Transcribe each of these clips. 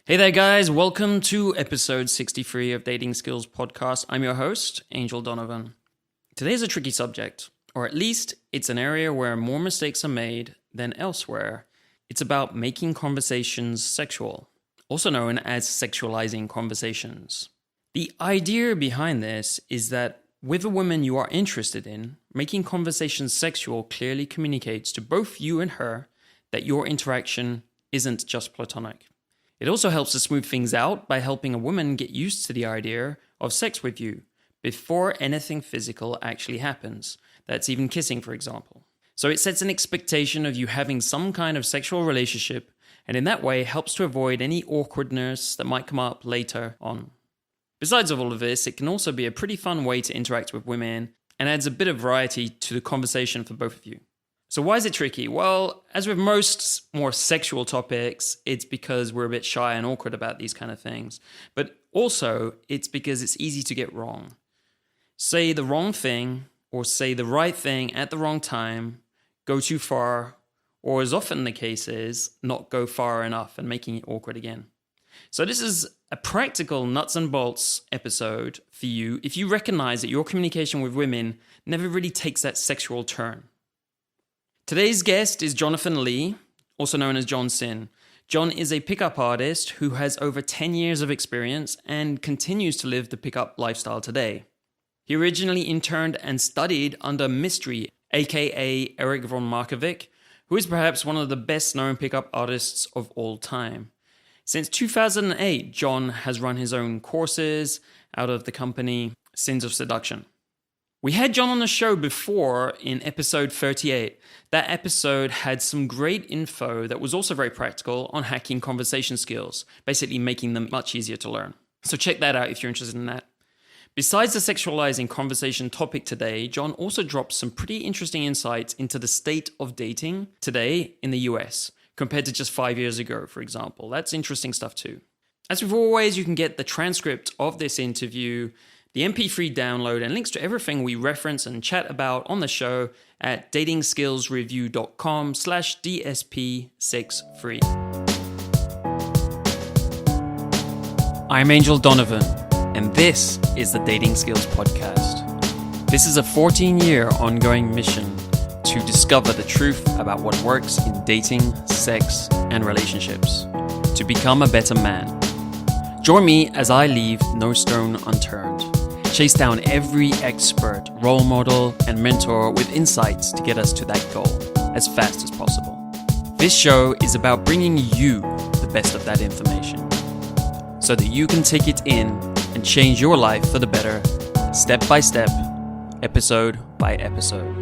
Hey there, guys. Welcome to episode 63 of Dating Skills Podcast. I'm your host, Angel Donovan. Today's a tricky subject, or at least it's an area where more mistakes are made than elsewhere. It's about making conversations sexual, also known as sexualizing conversations. The idea behind this is that with a woman you are interested in, making conversations sexual clearly communicates to both you and her that your interaction isn't just platonic. It also helps to smooth things out by helping a woman get used to the idea of sex with you before anything physical actually happens. That's even kissing, for example. So it sets an expectation of you having some kind of sexual relationship, and in that way helps to avoid any awkwardness that might come up later on. Besides all of this, it can also be a pretty fun way to interact with women and adds a bit of variety to the conversation for both of you. So why is it tricky? Well, as with most more sexual topics, it's because we're a bit shy and awkward about these kind of things. But also, it's because it's easy to get wrong. Say the wrong thing, or say the right thing at the wrong time, go too far, or as often the case is, not go far enough and making it awkward again. So this is a practical nuts and bolts episode for you if you recognize that your communication with women never really takes that sexual turn. Today's guest is Jonathan Lee, also known as Jon Sinn. Jon is a pickup artist who has over 10 years of experience and continues to live the pickup lifestyle today. He originally interned and studied under Mystery, aka Eric von Markovic, who is perhaps one of the best known pickup artists of all time. Since 2008, Jon has run his own courses out of the company Sins of Seduction. We had Jon on the show before in episode 38. That episode had some great info that was also very practical on hacking conversation skills, basically making them much easier to learn. So check that out if you're interested in that. Besides the sexualizing conversation topic today, Jon also drops some pretty interesting insights into the state of dating today in the US, compared to just 5 years ago, for example. That's interesting stuff too. As with always, you can get the transcript of this interview, the MP3 download, and links to everything we reference and chat about on the show at datingskillsreview.com/DSP63. I'm Angel Donovan, and this is the Dating Skills Podcast. This is a 14-year ongoing mission to discover the truth about what works in dating, sex, and relationships, to become a better man. Join me as I leave no stone unturned. Chase down every expert, role model, and mentor with insights to get us to that goal as fast as possible. This show is about bringing you the best of that information so that you can take it in and change your life for the better, step by step, episode by episode.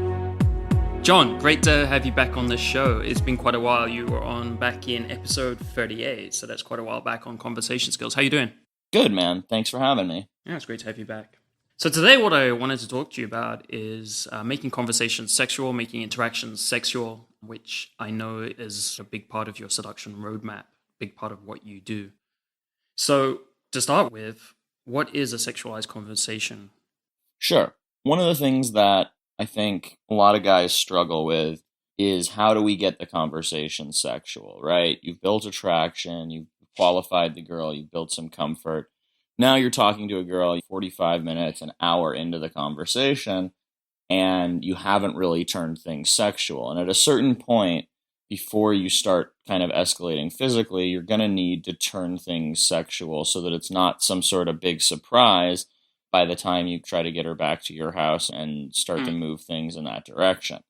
Jon, great to have you back on the show. It's been quite a while. You were on back in episode 38, so that's quite a while back on conversation skills. How you doing? Good, man. Thanks for having me. Yeah, it's great to have you back. So today what I wanted to talk to you about is making conversations sexual, making interactions sexual, which I know is a big part of your seduction roadmap, big part of what you do. So to start with, what is a sexualized conversation? Sure. One of the things that I think a lot of guys struggle with is how do we get the conversation sexual, right? You've built attraction, you've qualified the girl, you've built some comfort. Now you're talking to a girl 45 minutes, an hour into the conversation, and you haven't really turned things sexual. And at a certain point, before you start kind of escalating physically, you're going to need to turn things sexual so that it's not some sort of big surprise by the time you try to get her back to your house and start to move things in that direction.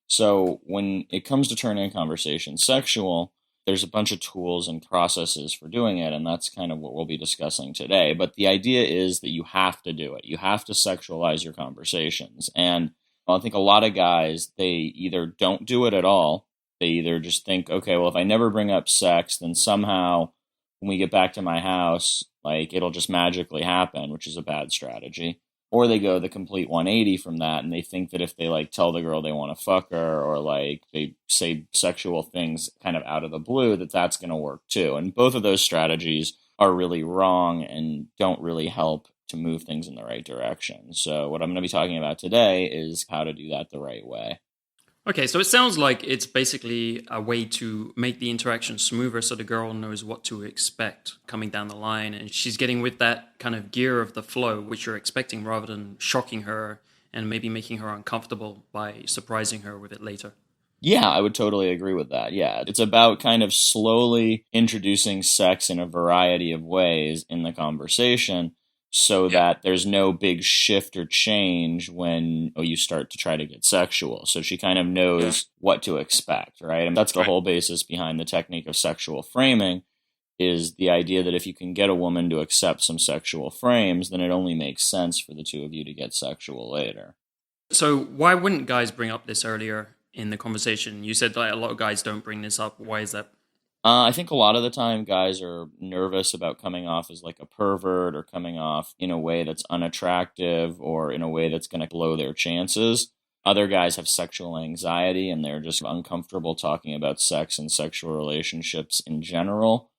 So when it comes to turning a conversation sexual, there's a bunch of tools and processes for doing it, and that's kind of what we'll be discussing today. But the idea is that you have to do it. You have to sexualize your conversations. And I think a lot of guys, they either don't do it at all. They either just think, okay, well, if I never bring up sex, then somehow when we get back to my house, like it'll just magically happen, which is a bad strategy. Or they go the complete 180 from that, and they think that if they like tell the girl they want to fuck her, or like they say sexual things kind of out of the blue, that that's going to work too. And both of those strategies are really wrong and don't really help to move things in the right direction. So what I'm going to be talking about today is how to do that the right way. Okay, so it sounds like it's basically a way to make the interaction smoother so the girl knows what to expect coming down the line and she's getting with that kind of gear of the flow, which you're expecting rather than shocking her and maybe making her uncomfortable by surprising her with it later. Yeah, I would totally agree with that. Yeah, it's about kind of slowly introducing sex in a variety of ways in the conversation so that there's no big shift or change when you start to try to get sexual. So she kind of knows what to expect, right? And that's the whole basis behind the technique of sexual framing is the idea that if you can get a woman to accept some sexual frames, then it only makes sense for the two of you to get sexual later. So why wouldn't guys bring up this earlier in the conversation? You said that a lot of guys don't bring this up. Why is that? I think a lot of the time guys are nervous about coming off as like a pervert or coming off in a way that's unattractive or in a way that's going to blow their chances. Other guys have sexual anxiety and they're just uncomfortable talking about sex and sexual relationships in general.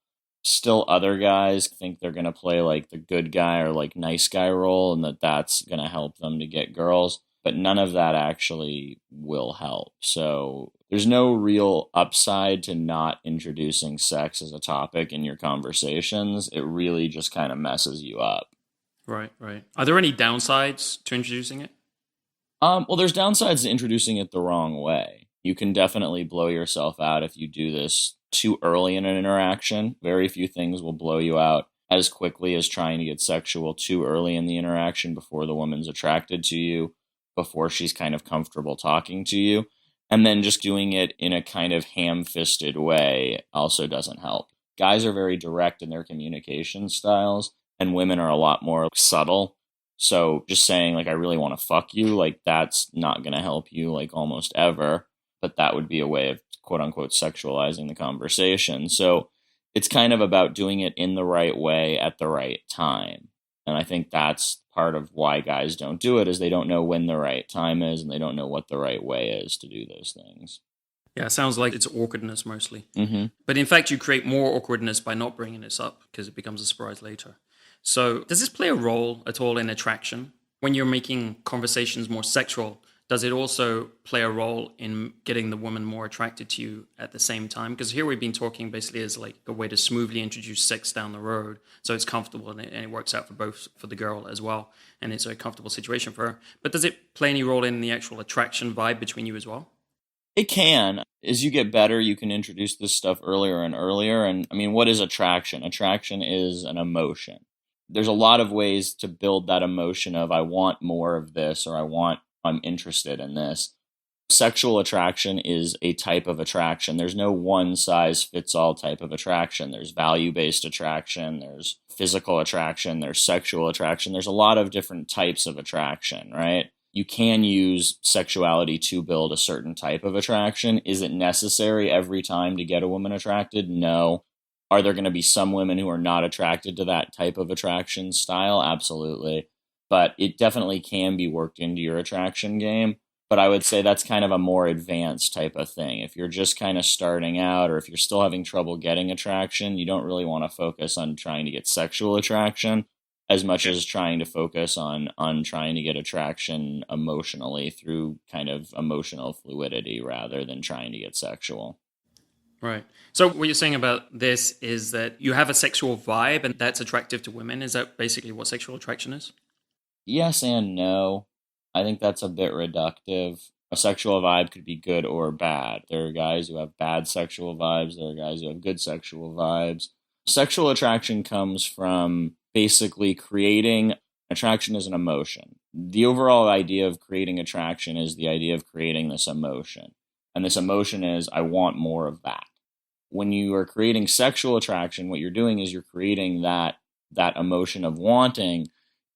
Still, other guys think they're going to play like the good guy or like nice guy role and that's going to help them to get girls. But none of that actually will help. So there's no real upside to not introducing sex as a topic in your conversations. It really just kind of messes you up. Right, right. Are there any downsides to introducing it? Well, there's downsides to introducing it the wrong way. You can definitely blow yourself out if you do this too early in an interaction. Very few things will blow you out as quickly as trying to get sexual too early in the interaction before the woman's attracted to you, before she's kind of comfortable talking to you. And then just doing it in a kind of ham-fisted way also doesn't help. Guys are very direct in their communication styles, and women are a lot more subtle. So just saying, like, I really want to fuck you, like, that's not going to help you, like, almost ever. But that would be a way of, quote unquote, sexualizing the conversation. So it's kind of about doing it in the right way at the right time. And I think that's part of why guys don't do it, is they don't know when the right time is and they don't know what the right way is to do those things. Yeah, it sounds like it's awkwardness mostly. Mm-hmm. But in fact, you create more awkwardness by not bringing this up because it becomes a surprise later. So does this play a role at all in attraction? When you're making conversations more sexual, does it also play a role in getting the woman more attracted to you at the same time? Because here we've been talking basically as like a way to smoothly introduce sex down the road. So it's comfortable and it works out for both, for the girl as well. And it's a comfortable situation for her. But does it play any role in the actual attraction vibe between you as well? It can. As you get better, you can introduce this stuff earlier and earlier. And I mean, what is attraction? Attraction is an emotion. There's a lot of ways to build that emotion of I want more of this or I'm interested in this. Sexual attraction is a type of attraction. There's no one size fits all type of attraction. There's value-based attraction, there's physical attraction, there's sexual attraction. There's a lot of different types of attraction, right? You can use sexuality to build a certain type of attraction. Is it necessary every time to get a woman attracted? No. Are there going to be some women who are not attracted to that type of attraction style? Absolutely. But it definitely can be worked into your attraction game. But I would say that's kind of a more advanced type of thing. If you're just kind of starting out or if you're still having trouble getting attraction, you don't really want to focus on trying to get sexual attraction as much as trying to focus on trying to get attraction emotionally through kind of emotional fluidity rather than trying to get sexual. Right. So what you're saying about this is that you have a sexual vibe and that's attractive to women. Is that basically what sexual attraction is? Yes and no. I think that's a bit reductive. A sexual vibe could be good or bad. There are guys who have bad sexual vibes. There are guys who have good sexual vibes. Sexual attraction comes from basically creating attraction as an emotion. The overall idea of creating attraction is the idea of creating this emotion. And this emotion is, I want more of that. When you are creating sexual attraction, what you're doing is you're creating that emotion of wanting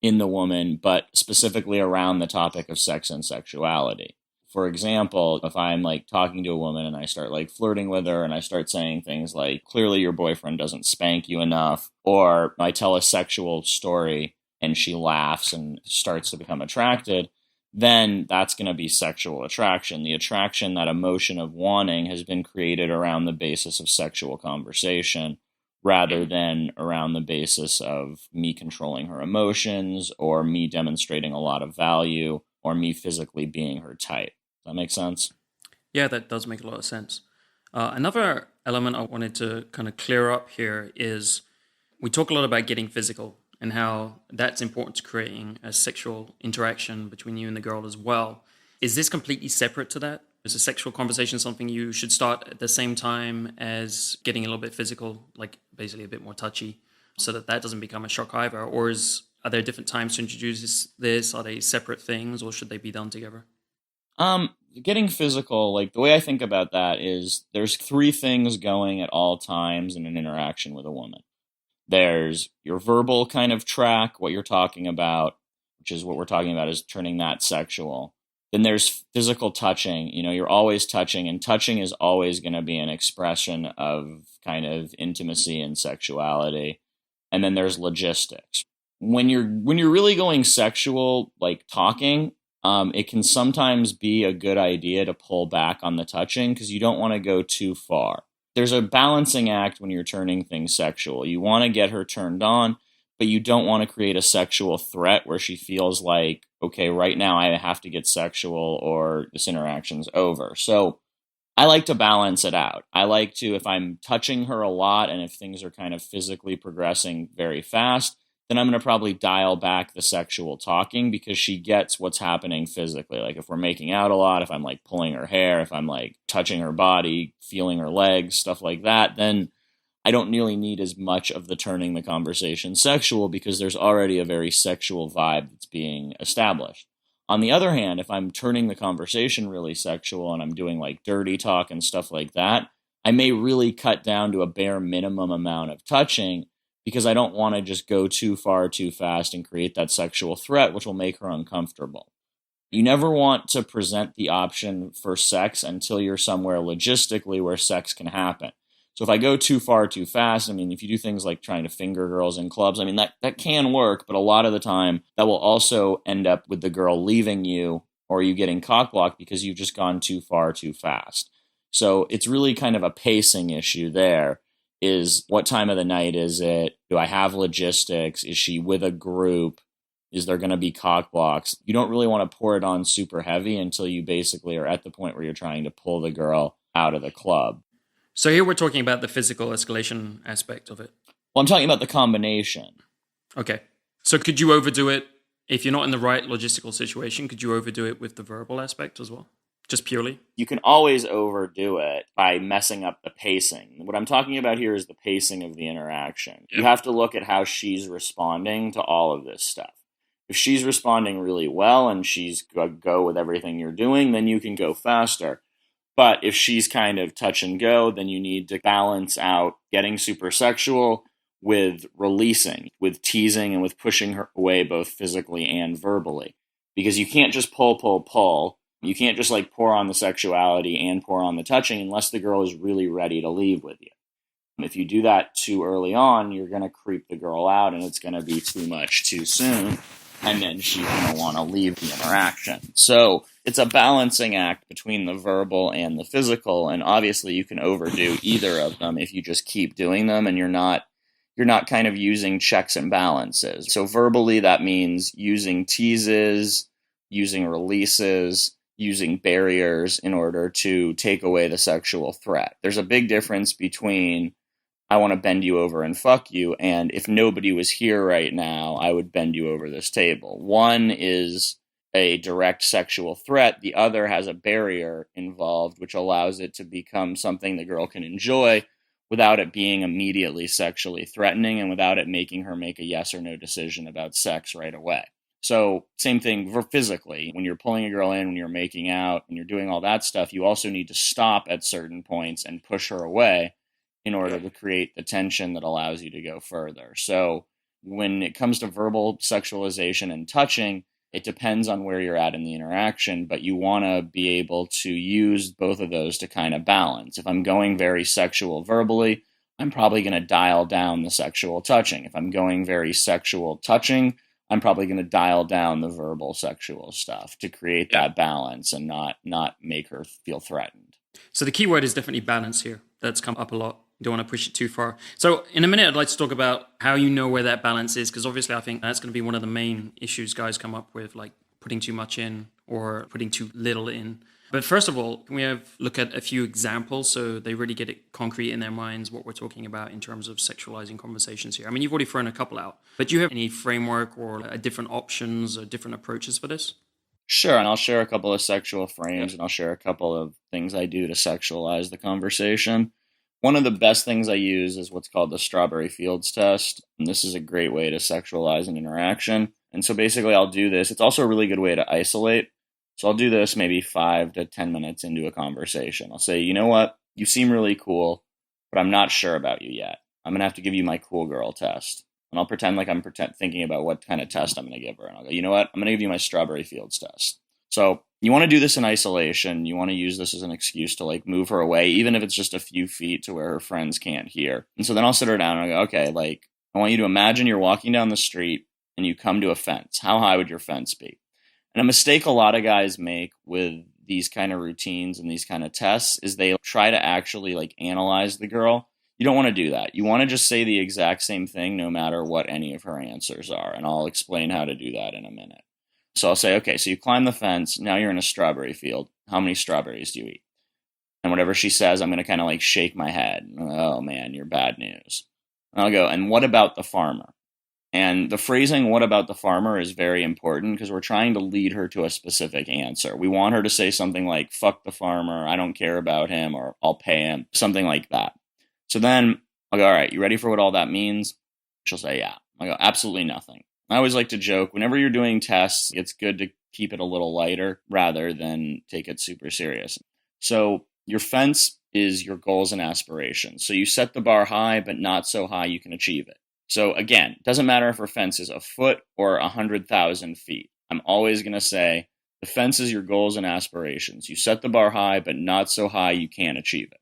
in the woman, but specifically around the topic of sex and sexuality. For example, if I'm like talking to a woman and I start like flirting with her and I start saying things like, clearly your boyfriend doesn't spank you enough, or I tell a sexual story and she laughs and starts to become attracted, then that's going to be sexual attraction. The attraction, that emotion of wanting, has been created around the basis of sexual conversation rather than around the basis of me controlling her emotions or me demonstrating a lot of value or me physically being her type. Does that make sense? Yeah, that does make a lot of sense. Another element I wanted to kind of clear up here is we talk a lot about getting physical and how that's important to creating a sexual interaction between you and the girl as well. Is this completely separate to that? Is a sexual conversation something you should start at the same time as getting a little bit physical, like basically a bit more touchy, so that that doesn't become a shock either? Or are there different times to introduce this? Are they separate things, or should they be done together? Getting physical, like the way I think about that is there's three things going at all times in an interaction with a woman. There's your verbal kind of track, what you're talking about, which is what we're talking about is turning that sexual. Then there's physical touching. You're always touching, and touching is always going to be an expression of kind of intimacy and sexuality. And then there's logistics. When you're really going sexual, like talking, it can sometimes be a good idea to pull back on the touching because you don't want to go too far. There's a balancing act when you're turning things sexual. You want to get her turned on, but you don't want to create a sexual threat where she feels like, okay, right now I have to get sexual or this interaction's over. So I like to balance it out. I like to, if I'm touching her a lot and if things are kind of physically progressing very fast, then I'm going to probably dial back the sexual talking because she gets what's happening physically. Like if we're making out a lot, if I'm like pulling her hair, if I'm like touching her body, feeling her legs, stuff like that, then I don't really need as much of the turning the conversation sexual because there's already a very sexual vibe that's being established. On the other hand, if I'm turning the conversation really sexual and I'm doing like dirty talk and stuff like that, I may really cut down to a bare minimum amount of touching because I don't want to just go too far too fast and create that sexual threat, which will make her uncomfortable. You never want to present the option for sex until you're somewhere logistically where sex can happen. So if I go too far too fast, I mean, if you do things like trying to finger girls in clubs, I mean, that can work, but a lot of the time that will also end up with the girl leaving you or you getting cock blocked because you've just gone too far too fast. So it's really kind of a pacing issue there. Is what time of the night is it? Do I have logistics? Is she with a group? Is there going to be cock blocks? You don't really want to pour it on super heavy until you basically are at the point where you're trying to pull the girl out of the club. So here we're talking about the physical escalation aspect of it. Well, I'm talking about the combination. Okay. So could you overdo it if you're not in the right logistical situation? Could you overdo it with the verbal aspect as well? Just purely? You can always overdo it by messing up the pacing. What I'm talking about here is the pacing of the interaction. You have to look at how she's responding to all of this stuff. If she's responding really well and she's go with everything you're doing, then you can go faster. But if she's kind of touch and go, then you need to balance out getting super sexual with releasing, with teasing, and with pushing her away both physically and verbally. Because you can't just pull. You can't just like pour on the sexuality and pour on the touching unless the girl is really ready to leave with you. If you do that too early on, you're going to creep the girl out and it's going to be too much too soon. And then she's going to want to leave the interaction. So it's a balancing act between the verbal and the physical. And obviously you can overdo either of them if you just keep doing them and you're not kind of using checks and balances. So verbally, that means using teases, using releases, using barriers in order to take away the sexual threat. There's a big difference between I want to bend you over and fuck you, and if nobody was here right now, I would bend you over this table. One is a direct sexual threat. The other has a barrier involved, which allows it to become something the girl can enjoy without it being immediately sexually threatening and without it making her make a yes or no decision about sex right away. So same thing physically. When you're pulling a girl in, when you're making out, when you're doing all that stuff, you also need to stop at certain points and push her away in order to create the tension that allows you to go further. So when it comes to verbal sexualization and touching, it depends on where you're at in the interaction, but you want to be able to use both of those to kind of balance. If I'm going very sexual verbally, I'm probably going to dial down the sexual touching. If I'm going very sexual touching, I'm probably going to dial down the verbal sexual stuff to create that balance and not make her feel threatened. So the key word is definitely balance here. That's come up a lot. You don't want to push it too far. So in a minute, I'd like to talk about how you know where that balance is, because obviously I think that's going to be one of the main issues guys come up with, like putting too much in or putting too little in. But first of all, can we look at a few examples so they really get it concrete in their minds what we're talking about in terms of sexualizing conversations here? I mean, you've already thrown a couple out, but do you have any framework or different options or different approaches for this? Sure, and I'll share a couple of sexual frames, and I'll share a couple of things I do to sexualize the conversation. One of the best things I use is what's called the Strawberry Fields test, and this is a great way to sexualize an interaction. And so basically I'll do this. It's also a really good way to isolate. So I'll do this maybe 5 to 10 minutes into a conversation. I'll say, you know what? You seem really cool, but I'm not sure about you yet. I'm going to have to give you my cool girl test. And I'll pretend like I'm thinking about what kind of test I'm going to give her. And I'll go, you know what? I'm going to give you my Strawberry Fields test. So you want to do this in isolation. You want to use this as an excuse to like move her away, even if it's just a few feet to where her friends can't hear. And so then I'll sit her down and I'll go, okay, like I want you to imagine you're walking down the street and you come to a fence. How high would your fence be? And a mistake a lot of guys make with these kind of routines and these kind of tests is they try to actually like analyze the girl. You don't want to do that. You want to just say the exact same thing no matter what any of her answers are. And I'll explain how to do that in a minute. So I'll say, okay, so you climb the fence. Now you're in a strawberry field. How many strawberries do you eat? And whatever she says, I'm going to kind of like shake my head. Oh man, you're bad news. And I'll go, and what about the farmer? And the phrasing, what about the farmer, is very important because we're trying to lead her to a specific answer. We want her to say something like, fuck the farmer, I don't care about him, or I'll pay him, something like that. So then I'll go, all right, you ready for what all that means? She'll say, yeah. I'll go, absolutely nothing. I always like to joke, whenever you're doing tests, it's good to keep it a little lighter rather than take it super serious. So your fence is your goals and aspirations. So you set the bar high, but not so high you can achieve it. So again, it doesn't matter if her fence is a foot or 100,000 feet. I'm always going to say the fence is your goals and aspirations. You set the bar high, but not so high you can't achieve it.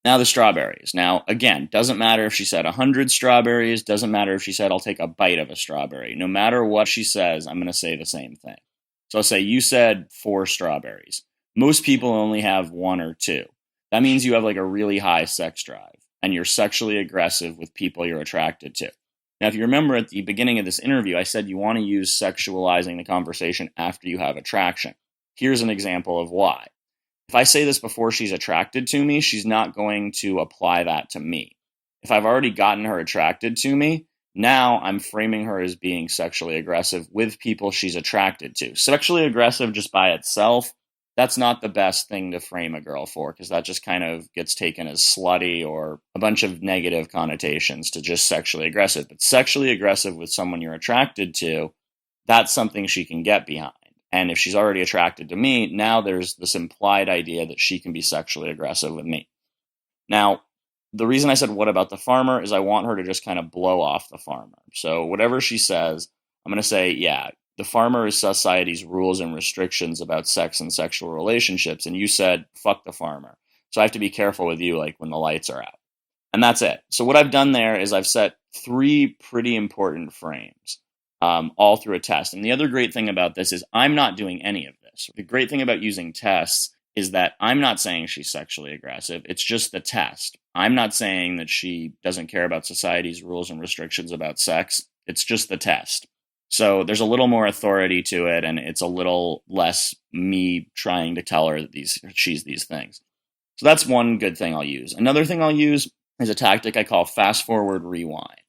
Now the strawberries. Now, again, doesn't matter if she said 100 strawberries, doesn't matter if she said, I'll take a bite of a strawberry. No matter what she says, I'm going to say the same thing. So I'll say, you said 4 strawberries. Most people only have 1 or 2. That means you have like a really high sex drive and you're sexually aggressive with people you're attracted to. Now, if you remember at the beginning of this interview, I said you want to use sexualizing the conversation after you have attraction. Here's an example of why. If I say this before she's attracted to me, she's not going to apply that to me. If I've already gotten her attracted to me, now I'm framing her as being sexually aggressive with people she's attracted to. Sexually aggressive just by itself, that's not the best thing to frame a girl for because that just kind of gets taken as slutty or a bunch of negative connotations to just sexually aggressive. But sexually aggressive with someone you're attracted to, that's something she can get behind. And if she's already attracted to me, now there's this implied idea that she can be sexually aggressive with me. Now, the reason I said, what about the farmer, is I want her to just kind of blow off the farmer. So whatever she says, I'm going to say, yeah, the farmer is society's rules and restrictions about sex and sexual relationships. And you said, fuck the farmer. So I have to be careful with you, like when the lights are out. And that's it. So what I've done there is I've set 3 pretty important frames. All through a test. And the other great thing about this is I'm not doing any of this. The great thing about using tests is that I'm not saying she's sexually aggressive. It's just the test. I'm not saying that she doesn't care about society's rules and restrictions about sex. It's just the test. So there's a little more authority to it, and it's a little less me trying to tell her that she's these things. So that's one good thing I'll use. Another thing I'll use is a tactic I call fast forward rewind.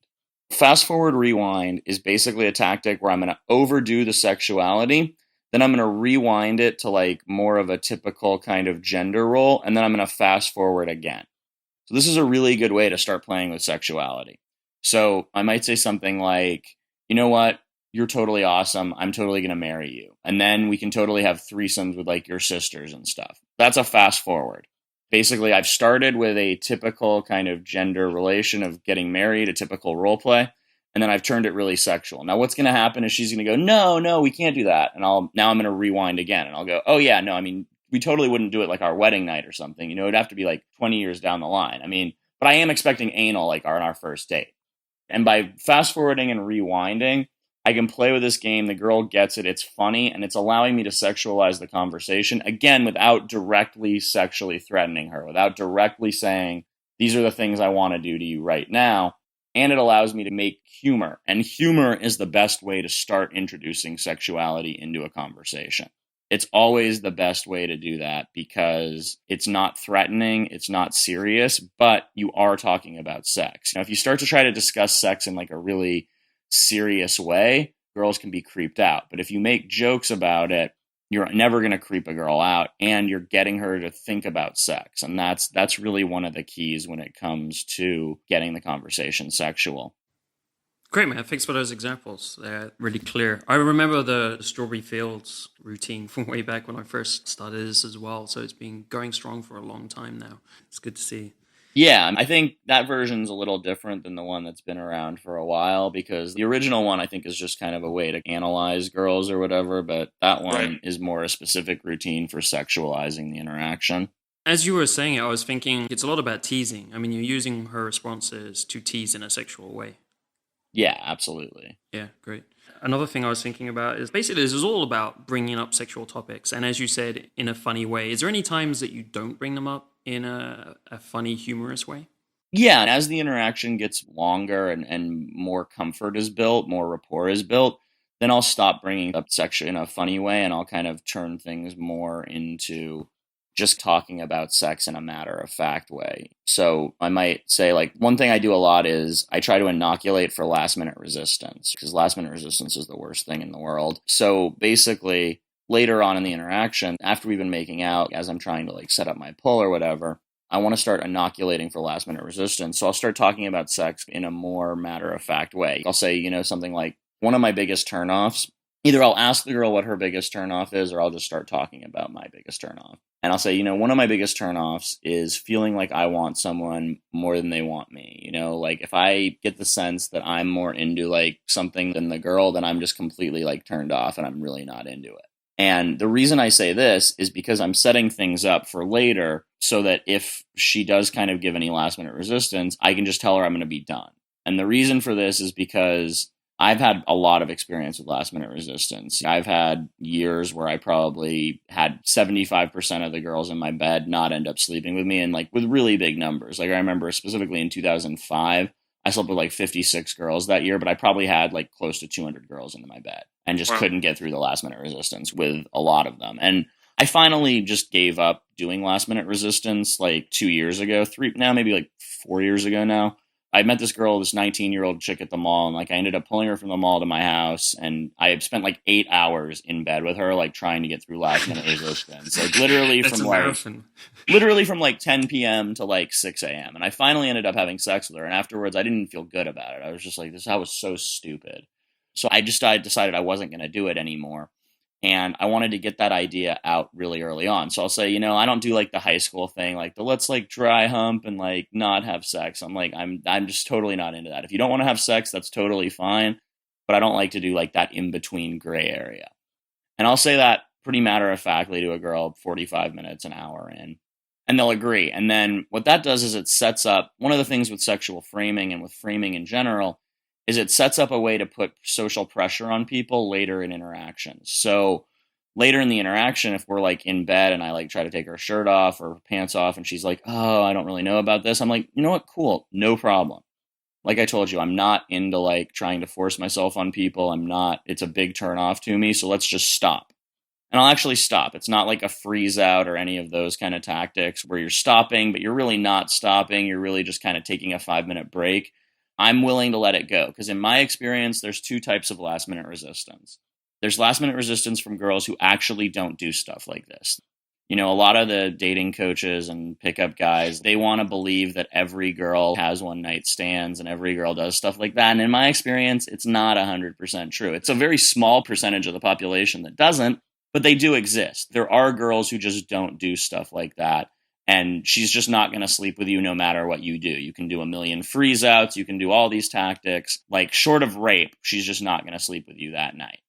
Fast forward rewind is basically a tactic where I'm going to overdo the sexuality, then I'm going to rewind it to like more of a typical kind of gender role, and then I'm going to fast forward again. So this is a really good way to start playing with sexuality. So I might say something like, you know what? You're totally awesome. I'm totally going to marry you. And then we can totally have threesomes with like your sisters and stuff. That's a fast forward. Basically, I've started with a typical kind of gender relation of getting married, a typical role play, and then I've turned it really sexual. Now, what's going to happen is she's going to go, no, we can't do that. And now I'm going to rewind again, and I'll go, oh yeah, no, I mean, we totally wouldn't do it like our wedding night or something. You know, it'd have to be like 20 years down the line. I mean, but I am expecting anal like on our first date. And by fast forwarding and rewinding, I can play with this game. The girl gets it. It's funny, and it's allowing me to sexualize the conversation, again, without directly sexually threatening her, without directly saying, these are the things I want to do to you right now. And it allows me to make humor. And humor is the best way to start introducing sexuality into a conversation. it's always the best way to do that because it's not threatening, it's not serious, but you are talking about sex. Now, if you start to try to discuss sex in like a really serious way, girls can be creeped out. But if you make jokes about it, you're never going to creep a girl out, and you're getting her to think about sex. And that's really one of the keys when it comes to getting the conversation sexual. Great, man. Thanks for those examples. They're really clear. I remember the Strawberry Fields routine from way back when I first started this as well. So it's been going strong for a long time now. It's good to see. Yeah, I think that version's a little different than the one that's been around for a while, because the original one I think is just kind of a way to analyze girls or whatever, but that one is more a specific routine for sexualizing the interaction. As you were saying it, I was thinking it's a lot about teasing. I mean, you're using her responses to tease in a sexual way. Yeah, absolutely. Yeah, great. Another thing I was thinking about is basically this is all about bringing up sexual topics. And as you said, in a funny way. Is there any times that you don't bring them up in a funny, humorous way? Yeah, and as the interaction gets longer and more comfort is built, more rapport is built, then I'll stop bringing up sex in a funny way, and I'll kind of turn things more into just talking about sex in a matter-of-fact way. So I might say, like, one thing I do a lot is I try to inoculate for last-minute resistance, because last-minute resistance is the worst thing in the world. So basically, later on in the interaction, after we've been making out, as I'm trying to, like, set up my pull or whatever, I want to start inoculating for last-minute resistance. So I'll start talking about sex in a more matter-of-fact way. I'll say, something like, one of my biggest turnoffs, either I'll ask the girl what her biggest turnoff is, or I'll just start talking about my biggest turnoff. And I'll say, one of my biggest turnoffs is feeling like I want someone more than they want me. Like if I get the sense that I'm more into like something than the girl, then I'm just completely like turned off and I'm really not into it. And the reason I say this is because I'm setting things up for later so that if she does kind of give any last minute resistance, I can just tell her I'm going to be done. And the reason for this is because I've had a lot of experience with last minute resistance. I've had years where I probably had 75% of the girls in my bed not end up sleeping with me, and like with really big numbers. Like I remember specifically in 2005, I slept with like 56 girls that year, but I probably had like close to 200 girls into my bed and just couldn't get through the last minute resistance with a lot of them. And I finally just gave up doing last minute resistance like 2 years ago, maybe like 4 years ago now. I met this girl, this 19-year-old chick at the mall, and like I ended up pulling her from the mall to my house, and I spent like 8 hours in bed with her, like trying to get through last minute resistance, like literally from like 10 p.m. to like 6 a.m. And I finally ended up having sex with her, and afterwards I didn't feel good about it. I was just like, that was so stupid. So I decided I wasn't going to do it anymore. And I wanted to get that idea out really early on. So I'll say, I don't do like the high school thing, like the let's like dry hump and like not have sex. I'm like, I'm just totally not into that. If you don't want to have sex, that's totally fine. But I don't like to do like that in between gray area. And I'll say that pretty matter of factly to a girl 45 minutes, an hour in, and they'll agree. And then what that does is it sets up one of the things with sexual framing and with framing in general is it sets up a way to put social pressure on people later in interactions. So later in the interaction, if we're like in bed and I like try to take her shirt off or pants off and she's like, oh, I don't really know about this. I'm like, you know what? Cool. No problem. Like I told you, I'm not into like trying to force myself on people. It's a big turn off to me. So let's just stop. And I'll actually stop. It's not like a freeze out or any of those kind of tactics where you're stopping, but you're really not stopping. You're really just kind of taking a 5-minute break. I'm willing to let it go because in my experience, there's two types of last minute resistance. There's last minute resistance from girls who actually don't do stuff like this. A lot of the dating coaches and pickup guys, they want to believe that every girl has one night stands and every girl does stuff like that. And in my experience, it's not 100% true. It's a very small percentage of the population that doesn't, but they do exist. There are girls who just don't do stuff like that. And she's just not going to sleep with you no matter what you do. You can do a million freeze outs. You can do all these tactics. Like short of rape, she's just not going to sleep with you that night.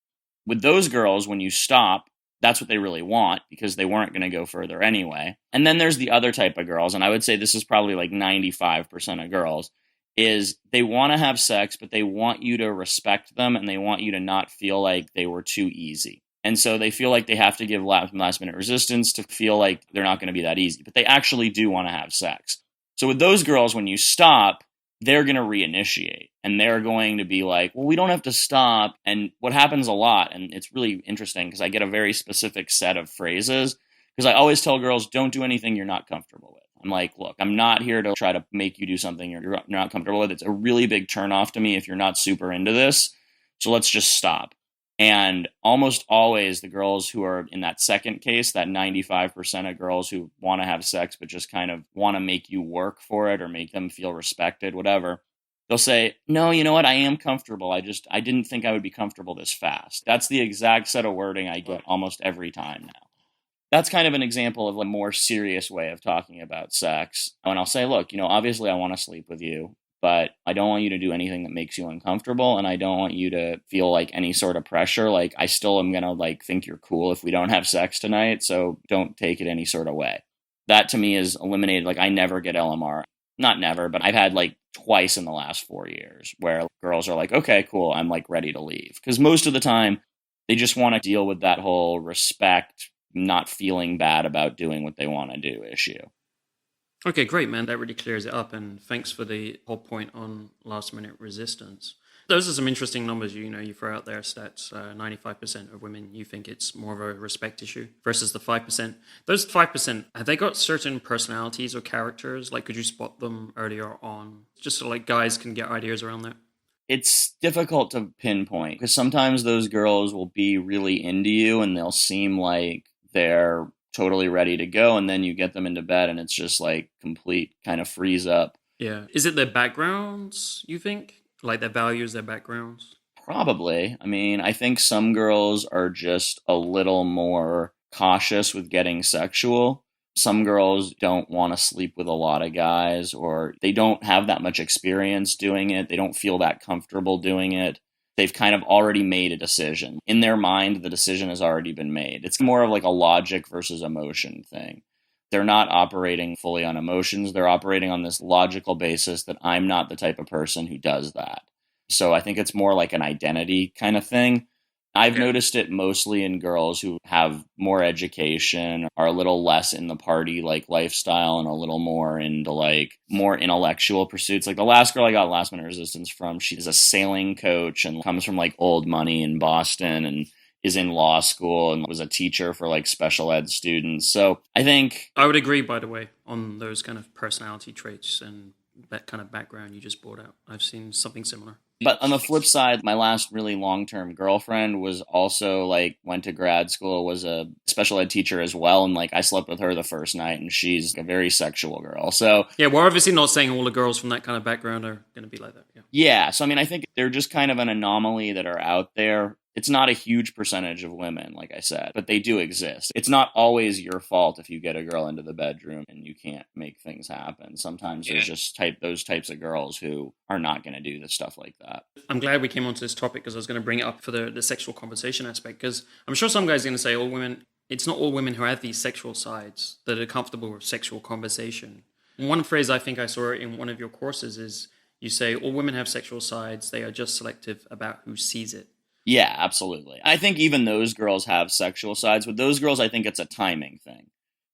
With those girls, when you stop, that's what they really want because they weren't going to go further anyway. And then there's the other type of girls, and I would say this is probably like 95% of girls, is they want to have sex, but they want you to respect them and they want you to not feel like they were too easy. And so they feel like they have to give last minute resistance to feel like they're not going to be that easy. But they actually do want to have sex. So with those girls, when you stop, they're going to reinitiate and they're going to be like, well, we don't have to stop. And what happens a lot, and it's really interesting because I get a very specific set of phrases, because I always tell girls, don't do anything you're not comfortable with. I'm like, look, I'm not here to try to make you do something you're not comfortable with. It's a really big turnoff to me if you're not super into this. So let's just stop. And almost always the girls who are in that second case, that 95% of girls who want to have sex but just kind of want to make you work for it or make them feel respected, whatever, they'll say, no, you know what? I am comfortable. I didn't think I would be comfortable this fast. That's the exact set of wording I get almost every time now. That's kind of an example of a more serious way of talking about sex. And I'll say, look, obviously I want to sleep with you, but I don't want you to do anything that makes you uncomfortable. And I don't want you to feel like any sort of pressure. Like I still am going to think you're cool if we don't have sex tonight. So don't take it any sort of way. That to me is eliminated. Like I never get LMR. Not never, but I've had twice in the last 4 years where girls are like, okay, cool. I'm ready to leave. Because most of the time they just want to deal with that whole respect, not feeling bad about doing what they want to do issue. Okay, great, man. That really clears it up. And thanks for the whole point on last minute resistance. Those are some interesting numbers, you throw out there, stats. 95% of women, you think it's more of a respect issue versus the 5%. Those 5%, have they got certain personalities or characters? Could you spot them earlier on? Just so guys can get ideas around that. It's difficult to pinpoint because sometimes those girls will be really into you and they'll seem like they're totally ready to go, and then you get them into bed and it's just complete kind of freeze up. Yeah. Is it their backgrounds, you think? Their values, their backgrounds? Probably. I mean, I think some girls are just a little more cautious with getting sexual. Some girls don't want to sleep with a lot of guys, or they don't have that much experience doing it. They don't feel that comfortable doing it. They've kind of already made a decision. In their mind, the decision has already been made. It's more of a logic versus emotion thing. They're not operating fully on emotions. They're operating on this logical basis that I'm not the type of person who does that. So I think it's more like an identity kind of thing. I've noticed it mostly in girls who have more education, are a little less in the party lifestyle, and a little more into more intellectual pursuits. The last girl I got last minute resistance from, she's a sailing coach and comes from old money in Boston and is in law school and was a teacher for special ed students. So I think I would agree, by the way, on those kind of personality traits and that kind of background you just brought out. I've seen something similar. But on the flip side, my last really long-term girlfriend was also went to grad school, was a special ed teacher as well. And I slept with her the first night and she's a very sexual girl. So yeah, we're obviously not saying all the girls from that kind of background are going to be like that. Yeah. So, I mean, I think they're just kind of an anomaly that are out there. It's not a huge percentage of women, like I said, but they do exist. It's not always your fault if you get a girl into the bedroom and you can't make things happen. Sometimes there's just those types of girls who are not going to do the stuff like that. I'm glad we came onto this topic because I was going to bring it up for the sexual conversation aspect, because I'm sure some guys are going to say all women, it's not all women who have these sexual sides that are comfortable with sexual conversation. One phrase I think I saw in one of your courses is you say all women have sexual sides, they are just selective about who sees it. Yeah, absolutely. I think even those girls have sexual sides. With those girls, I think it's a timing thing.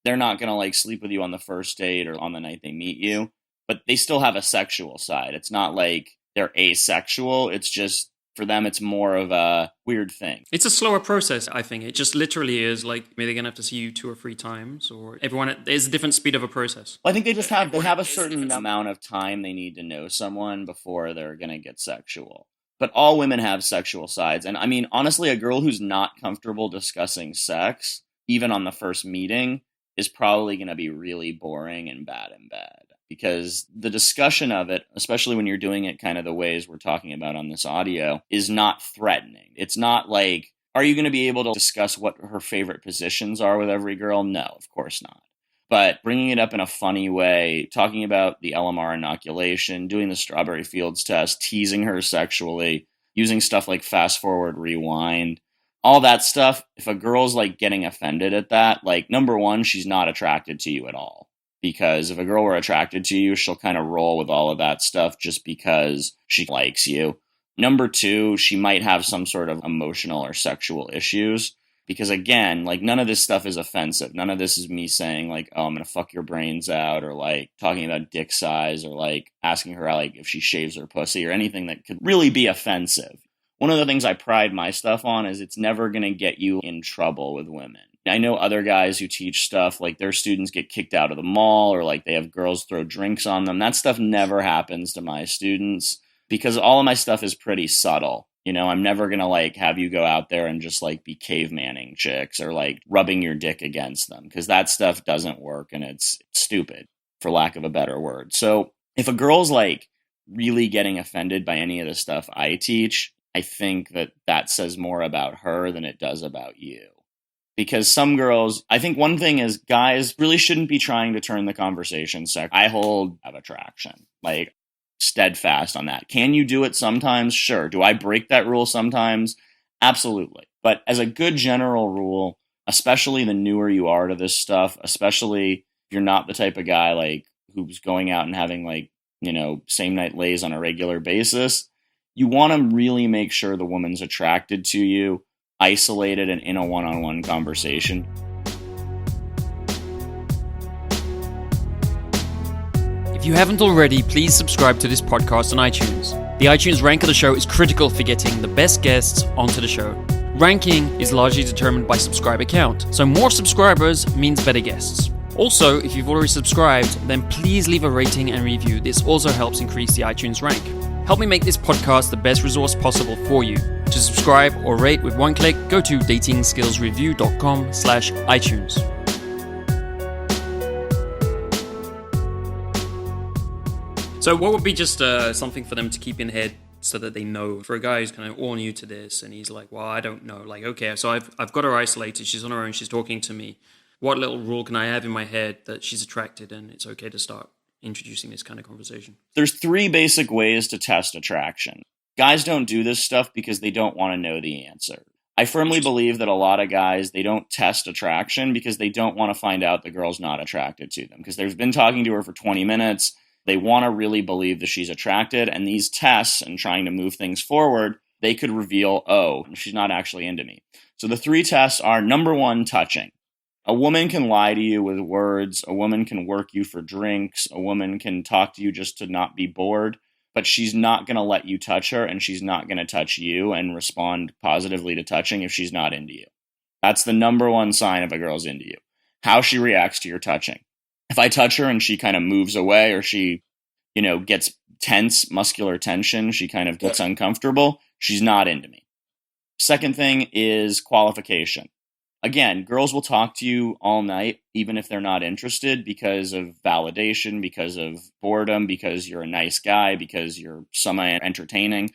They're not going to sleep with you on the first date or on the night they meet you, but they still have a sexual side. It's not like they're asexual. It's just, for them, it's more of a weird thing. It's a slower process, I think. It just literally is maybe they're going to have to see you 2 or 3 times, or there's a different speed of a process. Well, I think they have a certain amount of time they need to know someone before they're going to get sexual. But all women have sexual sides. And I mean, honestly, a girl who's not comfortable discussing sex, even on the first meeting, is probably going to be really boring and bad in bed. Because the discussion of it, especially when you're doing it kind of the ways we're talking about on this audio, is not threatening. It's not are you going to be able to discuss what her favorite positions are with every girl? No, of course not. But bringing it up in a funny way, talking about the LMR inoculation, doing the strawberry fields test, teasing her sexually, using stuff like fast forward, rewind, all that stuff. If a girl's getting offended at that, number one, she's not attracted to you at all. Because if a girl were attracted to you, she'll kind of roll with all of that stuff just because she likes you. Number two, she might have some sort of emotional or sexual issues. Because again, like none of this stuff is offensive. None of this is me saying like, oh, I'm going to fuck your brains out, or like talking about dick size, or like asking her like if she shaves her pussy, or anything that could really be offensive. One of the things I pride my stuff on is it's never going to get you in trouble with women. I know other guys who teach stuff like their students get kicked out of the mall, or like they have girls throw drinks on them. That stuff never happens to my students because all of my stuff is pretty subtle. You know, I'm never going to like have you go out there and just like be cavemaning chicks or like rubbing your dick against them, because that stuff doesn't work and it's stupid, for lack of a better word. So if a girl's like really getting offended by any of the stuff I teach, I think that says more about her than it does about you. Because some girls, I think one thing is guys really shouldn't be trying to turn the conversation sexual. I hold of attraction, like steadfast on that. Can you do it sometimes? Sure. Do I break that rule sometimes? Absolutely. But as a good general rule, especially the newer you are to this stuff, especially if you're not the type of guy like who's going out and having like, you know, same night lays on a regular basis, you want to really make sure the woman's attracted to you, isolated and in a one-on-one conversation. If you haven't already, please subscribe to this podcast on iTunes. The iTunes rank of the show is critical for getting the best guests onto the show. Ranking is largely determined by subscriber count, so more subscribers means better guests. Also, if you've already subscribed, then please leave a rating and review. This also helps increase the iTunes rank. Help me make this podcast the best resource possible for you. To subscribe or rate with one click, go to datingskillsreview.com/iTunes. So what would be just something for them to keep in head so that they know? For a guy who's kind of all new to this and he's like, well, I don't know. Like, okay, so I've got her isolated. She's on her own. She's talking to me. What little rule can I have in my head that she's attracted and it's okay to start introducing this kind of conversation? There's 3 basic ways to test attraction. Guys don't do this stuff because they don't want to know the answer. I firmly believe that a lot of guys, they don't test attraction because they don't want to find out the girl's not attracted to them. Because they've been talking to her for 20 minutes. They want to really believe that she's attracted. And these tests and trying to move things forward, they could reveal, oh, she's not actually into me. So the 3 tests are, number 1, touching. A woman can lie to you with words. A woman can work you for drinks. A woman can talk to you just to not be bored. But she's not going to let you touch her, and she's not going to touch you and respond positively to touching if she's not into you. That's the number 1 sign if a girl's into you. How she reacts to your touching. If I touch her and she kind of moves away, or she, you know, gets tense, muscular tension, she kind of gets uncomfortable, she's not into me. Second thing is qualification. Again, girls will talk to you all night, even if they're not interested, because of validation, because of boredom, because you're a nice guy, because you're semi-entertaining.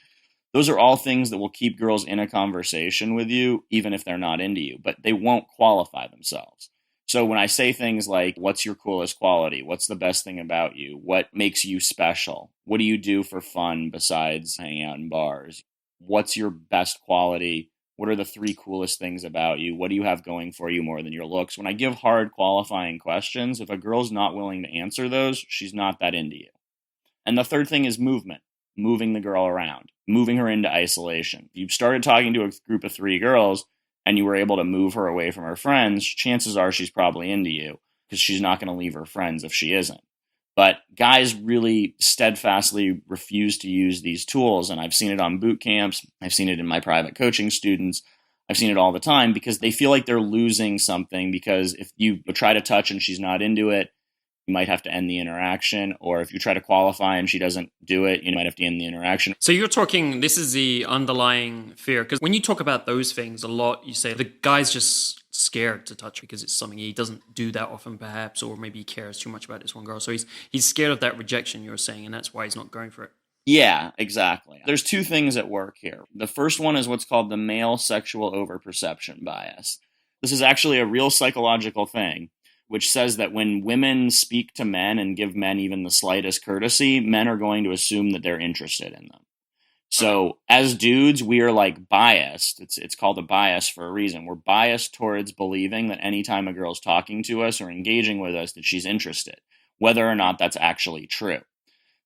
Those are all things that will keep girls in a conversation with you, even if they're not into you, but they won't qualify themselves. So when I say things like, what's your coolest quality? What's the best thing about you? What makes you special? What do you do for fun besides hanging out in bars? What's your best quality? What are the 3 coolest things about you? What do you have going for you more than your looks? When I give hard qualifying questions, if a girl's not willing to answer those, she's not that into you. And the third thing is movement, moving the girl around, moving her into isolation. If you started talking to a group of 3 girls and you were able to move her away from her friends, chances are she's probably into you, because she's not going to leave her friends if she isn't. But guys really steadfastly refuse to use these tools. And I've seen it on boot camps. I've seen it in my private coaching students. I've seen it all the time, because they feel like they're losing something, because if you try to touch and she's not into it, you might have to end the interaction. Or if you try to qualify and she doesn't do it, you might have to end the interaction. So you're talking, this is the underlying fear. Because when you talk about those things a lot, you say the guy's just scared to touch because it's something he doesn't do that often perhaps, or maybe he cares too much about this one girl. So he's scared of that rejection, you're saying, and that's why he's not going for it. Yeah, exactly. There's 2 things at work here. The first one is what's called the male sexual overperception bias. This is actually a real psychological thing, which says that when women speak to men and give men even the slightest courtesy, men are going to assume that they're interested in them. So as dudes, we are like biased. It's called a bias for a reason. We're biased towards believing that anytime a girl's talking to us or engaging with us, that she's interested, whether or not that's actually true.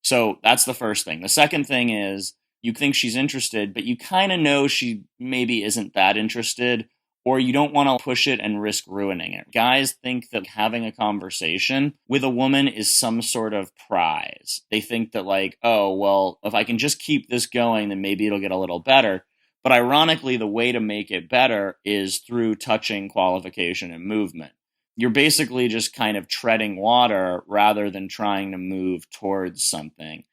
So that's the first thing. The second thing is you think she's interested, but you kind of know she maybe isn't that interested, or you don't want to push it and risk ruining it. Guys think that having a conversation with a woman is some sort of prize. They think that like, oh, well, if I can just keep this going, then maybe it'll get a little better. But ironically, the way to make it better is through touching, qualification, and movement. You're basically just kind of treading water rather than trying to move towards something.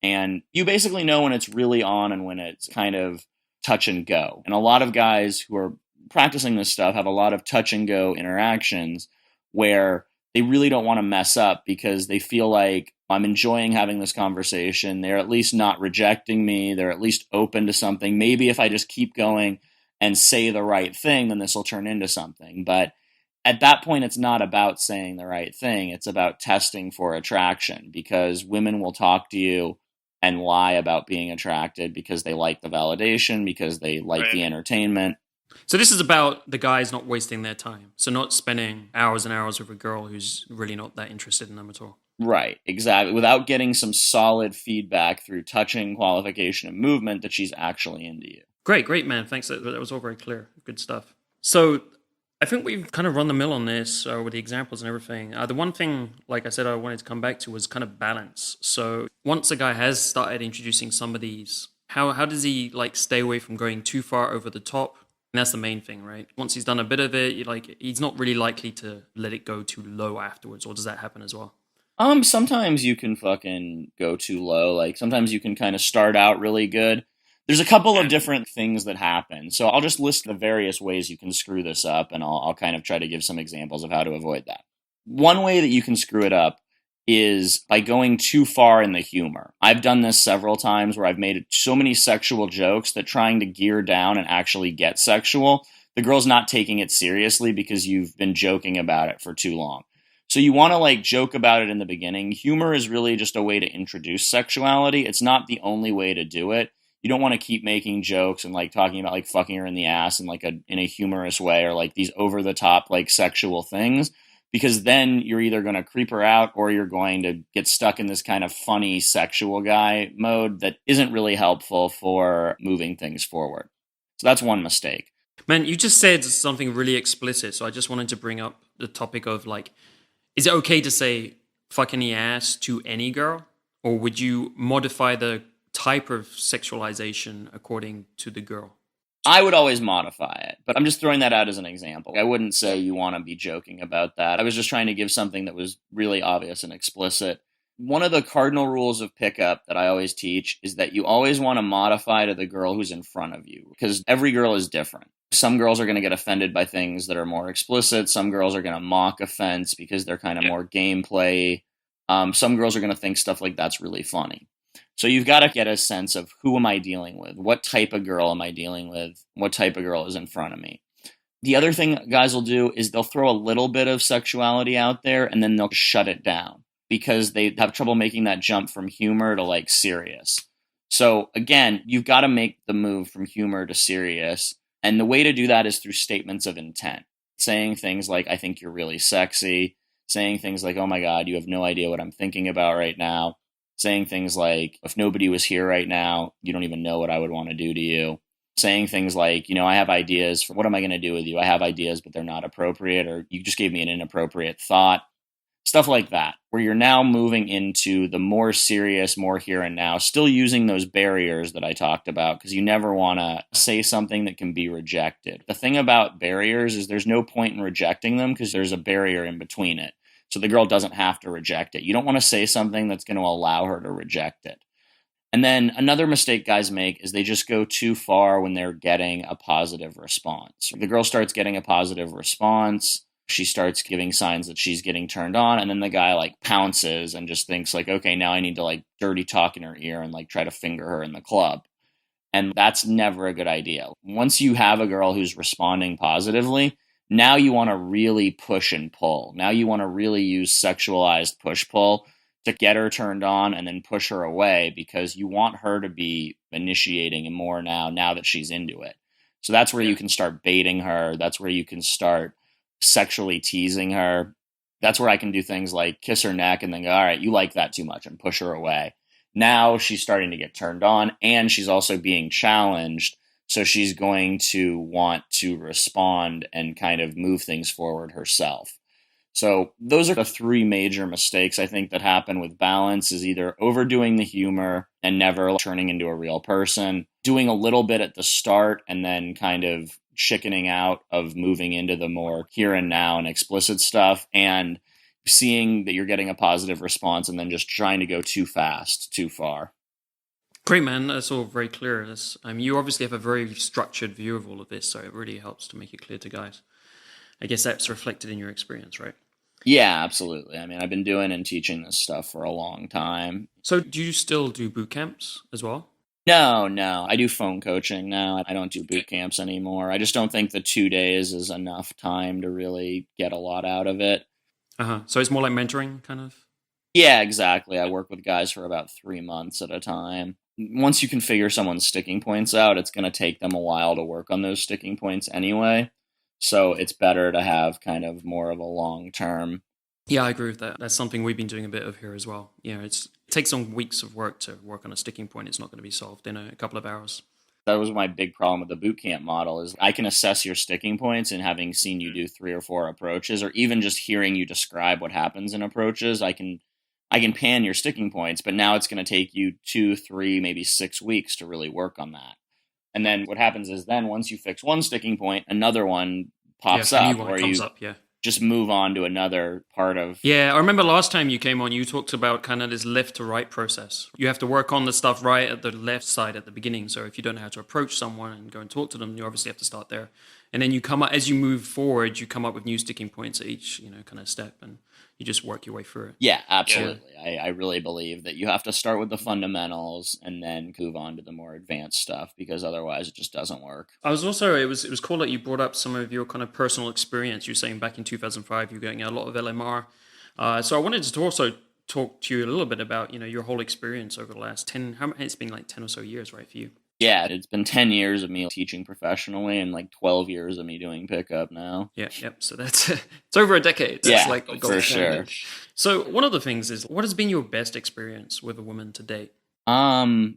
And you basically know when it's really on and when it's kind of touch and go. And a lot of guys who are practicing this stuff have a lot of touch and go interactions where they really don't want to mess up because they feel like I'm enjoying having this conversation. They're at least not rejecting me. They're at least open to something. Maybe if I just keep going and say the right thing, then this will turn into something. But at that point, it's not about saying the right thing. It's about testing for attraction, because women will talk to you and lie about being attracted because they like the validation, because they like the entertainment. So this is about the guys not wasting their time. So not spending hours and hours with a girl who's really not that interested in them at all. Right, exactly. Without getting some solid feedback through touching, qualification, and movement that she's actually into you. Great, man. Thanks. That was all very clear. Good stuff. So I think we've kind of run the mill on this with the examples and everything. The one thing, like I said, I wanted to come back to was kind of balance. So once a guy has started introducing some of these, how does he like stay away from going too far over the top? And that's the main thing, right? Once he's done a bit of it, he's not really likely to let it go too low afterwards. Or does that happen as well? Sometimes you can fucking go too low. Like sometimes you can kind of start out really good. There's a couple of different things that happen. So I'll just list the various ways you can screw this up, and I'll kind of try to give some examples of how to avoid that. One way that you can screw it up is by going too far in the humor. I've done this several times where I've made so many sexual jokes that trying to gear down and actually get sexual, the girl's not taking it seriously because you've been joking about it for too long. So you want to like joke about it in the beginning. Humor is really just a way to introduce sexuality. It's not the only way to do it. You don't want to keep making jokes and like talking about like fucking her in the ass in like in a humorous way, or like these over the top like sexual things, because then you're either going to creep her out or you're going to get stuck in this kind of funny sexual guy mode that isn't really helpful for moving things forward. So that's one mistake. Man, you just said something really explicit. So I just wanted to bring up the topic of like, is it okay to say fuck in the ass to any girl? Or would you modify the type of sexualization according to the girl? I would always modify it, but I'm just throwing that out as an example. I wouldn't say you want to be joking about that. I was just trying to give something that was really obvious and explicit. One of the cardinal rules of pickup that I always teach is that you always want to modify to the girl who's in front of you, because every girl is different. Some girls are going to get offended by things that are more explicit. Some girls are going to mock offense because they're kind of more gameplay. Some girls are going to think stuff like that's really funny. So you've got to get a sense of who am I dealing with? What type of girl am I dealing with? What type of girl is in front of me? The other thing guys will do is they'll throw a little bit of sexuality out there and then they'll shut it down because they have trouble making that jump from humor to like serious. So again, you've got to make the move from humor to serious. And the way to do that is through statements of intent. Saying things like, I think you're really sexy. Saying things like, oh my God, you have no idea what I'm thinking about right now. Saying things like, if nobody was here right now, you don't even know what I would want to do to you. Saying things like, I have ideas for what am I going to do with you? I have ideas, but they're not appropriate, or you just gave me an inappropriate thought. Stuff like that, where you're now moving into the more serious, more here and now, still using those barriers that I talked about, because you never want to say something that can be rejected. The thing about barriers is there's no point in rejecting them because there's a barrier in between it. So the girl doesn't have to reject it. You don't want to say something that's going to allow her to reject it. And then another mistake guys make is they just go too far when they're getting a positive response. The girl starts getting a positive response. She starts giving signs that she's getting turned on. And then the guy like pounces and just thinks like, okay, now I need to like dirty talk in her ear and like try to finger her in the club. And that's never a good idea. Once you have a girl who's responding positively, now you want to really push and pull. Now you want to really use sexualized push-pull to get her turned on and then push her away, because you want her to be initiating more now that she's into it. So that's where you can start baiting her. That's where you can start sexually teasing her. That's where I can do things like kiss her neck and then go, all right, you like that too much, and push her away. Now she's starting to get turned on and she's also being challenged. So she's going to want to respond and kind of move things forward herself. So those are the three major mistakes I think that happen with balance: is either overdoing the humor and never turning into a real person, doing a little bit at the start and then kind of chickening out of moving into the more here and now and explicit stuff, and seeing that you're getting a positive response and then just trying to go too fast, too far. Great, man. That's all very clear. You obviously have a very structured view of all of this, so it really helps to make it clear to guys. I guess that's reflected in your experience, right? Yeah, absolutely. I mean, I've been doing and teaching this stuff for a long time. So do you still do boot camps as well? No. I do phone coaching now. I don't do boot camps anymore. I just don't think the 2 days is enough time to really get a lot out of it. So it's more like mentoring, kind of? Yeah, exactly. I work with guys for about 3 months at a time. Once you can figure someone's sticking points out, it's going to take them a while to work on those sticking points anyway. So it's better to have kind of more of a long term. Yeah, I agree with that. That's something we've been doing a bit of here as well. It takes some weeks of work to work on a sticking point. It's not going to be solved in a couple of hours. That was my big problem with the boot camp model, is I can assess your sticking points, and having seen you do 3 or 4 approaches, or even just hearing you describe what happens in approaches, I can pan your sticking points, but now it's going to take you 2, 3, maybe 6 weeks to really work on that. And then what happens is then once you fix one sticking point, another one pops up, or you just move on to another part of... Yeah, I remember last time you came on, you talked about kind of this left to right process. You have to work on the stuff right at the left side at the beginning. So if you don't know how to approach someone and go and talk to them, you obviously have to start there. And then you come up, as you move forward, you come up with new sticking points at each, kind of step, and you just work your way through it. Yeah, absolutely. Yeah. I really believe that you have to start with the fundamentals and then move on to the more advanced stuff, because otherwise it just doesn't work. I was also, it was cool that you brought up some of your kind of personal experience. You're saying back in 2005, you're getting a lot of LMR. So I wanted to also talk to you a little bit about, your whole experience over the last 10, it's been like 10 or so years, right, for you? Yeah, it's been 10 years of me teaching professionally and like 12 years of me doing pickup now. Yep. So that's it's over a decade. That's yeah, like for sure. So one of the things is, what has been your best experience with a woman to date? My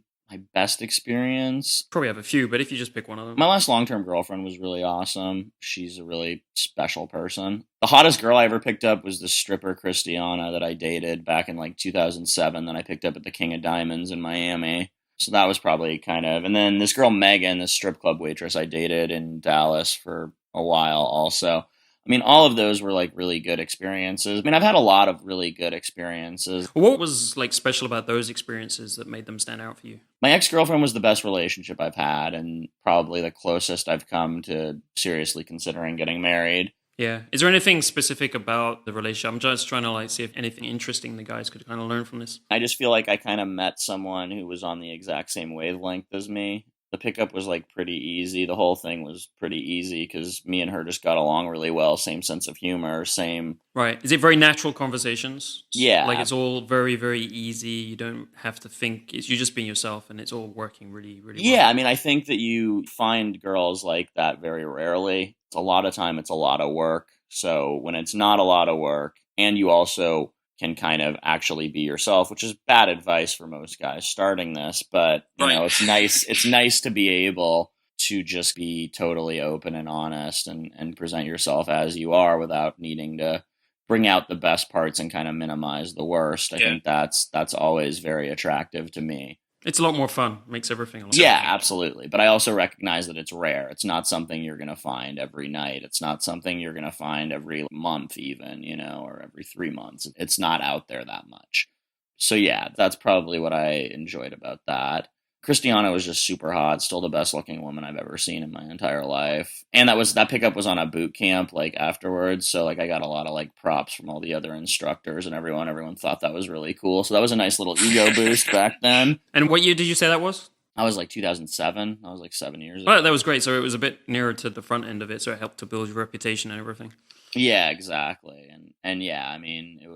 best experience? Probably have a few, but if you just pick one of them. My last long-term girlfriend was really awesome. She's a really special person. The hottest girl I ever picked up was the stripper Christiana that I dated back in like 2007 that I picked up at the King of Diamonds in Miami. So that was probably kind of... And then this girl, Megan, this strip club waitress I dated in Dallas for a while also. I mean, all of those were like really good experiences. I mean, I've had a lot of really good experiences. What was like special about those experiences that made them stand out for you? My ex-girlfriend was the best relationship I've had, and probably the closest I've come to seriously considering getting married. Yeah. Is there anything specific about the relationship? I'm just trying to like see if anything interesting the guys could kind of learn from this. I just feel like I kind of met someone who was on the exact same wavelength as me. The pickup was like pretty easy. The whole thing was pretty easy because me and her just got along really well. Same sense of humor, same... Right. Is it very natural conversations? Yeah. Like it's all very, very easy. You don't have to think. You're just being yourself, and it's all working really, really well. Yeah, I mean, I think that you find girls like that very rarely. It's a lot of time, it's a lot of work. So when it's not a lot of work, and you also can kind of actually be yourself, which is bad advice for most guys starting this, but you know, it's nice to be able to just be totally open and honest and present yourself as you are without needing to bring out the best parts and kind of minimize the worst. I think that's always very attractive to me. It's a lot more fun. Makes everything a lot Yeah, absolutely. But I also recognize that it's rare. It's not something you're going to find every night. It's not something you're going to find every month even, or every 3 months. It's not out there that much. So yeah, that's probably what I enjoyed about that. Christiana was just super hot, still the best looking woman I've ever seen in my entire life. And that pickup was on a boot camp like afterwards, so like I got a lot of like props from all the other instructors and everyone thought that was really cool. So that was a nice little ego boost back then. And what year did you say that was? I was like 2007. I was like 7 years ago. Oh, that was great. So it was a bit nearer to the front end of it, so it helped to build your reputation and everything. Yeah, exactly. And yeah, I mean, it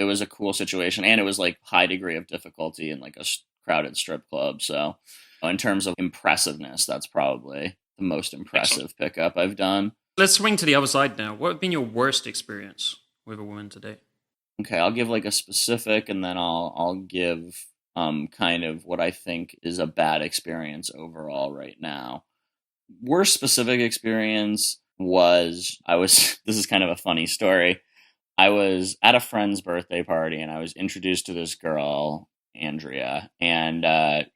was a cool situation, and it was like high degree of difficulty in like a crowded strip club. So in terms of impressiveness, that's probably the most impressive pickup I've done. Let's swing to the other side now. What has been your worst experience with a woman to date? Okay, I'll give like a specific, and then I'll give kind of what I think is a bad experience overall right now. worst specific experience was this is kind of a funny story. I was at a friend's birthday party and I was introduced to this girl, Andrea, and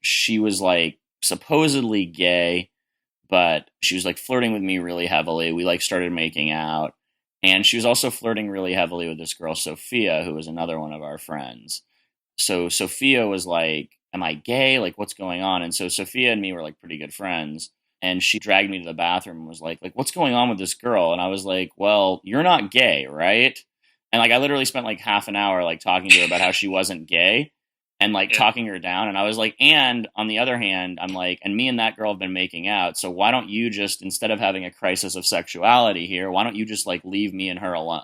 she was like supposedly gay, but she was like flirting with me really heavily. We like started making out, and she was also flirting really heavily with this girl, Sophia, who was another one of our friends. So Sophia was like, "Am I gay? Like, what's going on?" And so Sophia and me were like pretty good friends. And she dragged me to the bathroom and was like, what's going on with this girl? And I was like, well, you're not gay, right? And like, I literally spent like half an hour like talking to her about how she wasn't gay and like talking her down. And I was like, and on the other hand, I'm like, and me and that girl have been making out. So why don't you just, instead of having a crisis of sexuality here, why don't you just like leave me and her alone?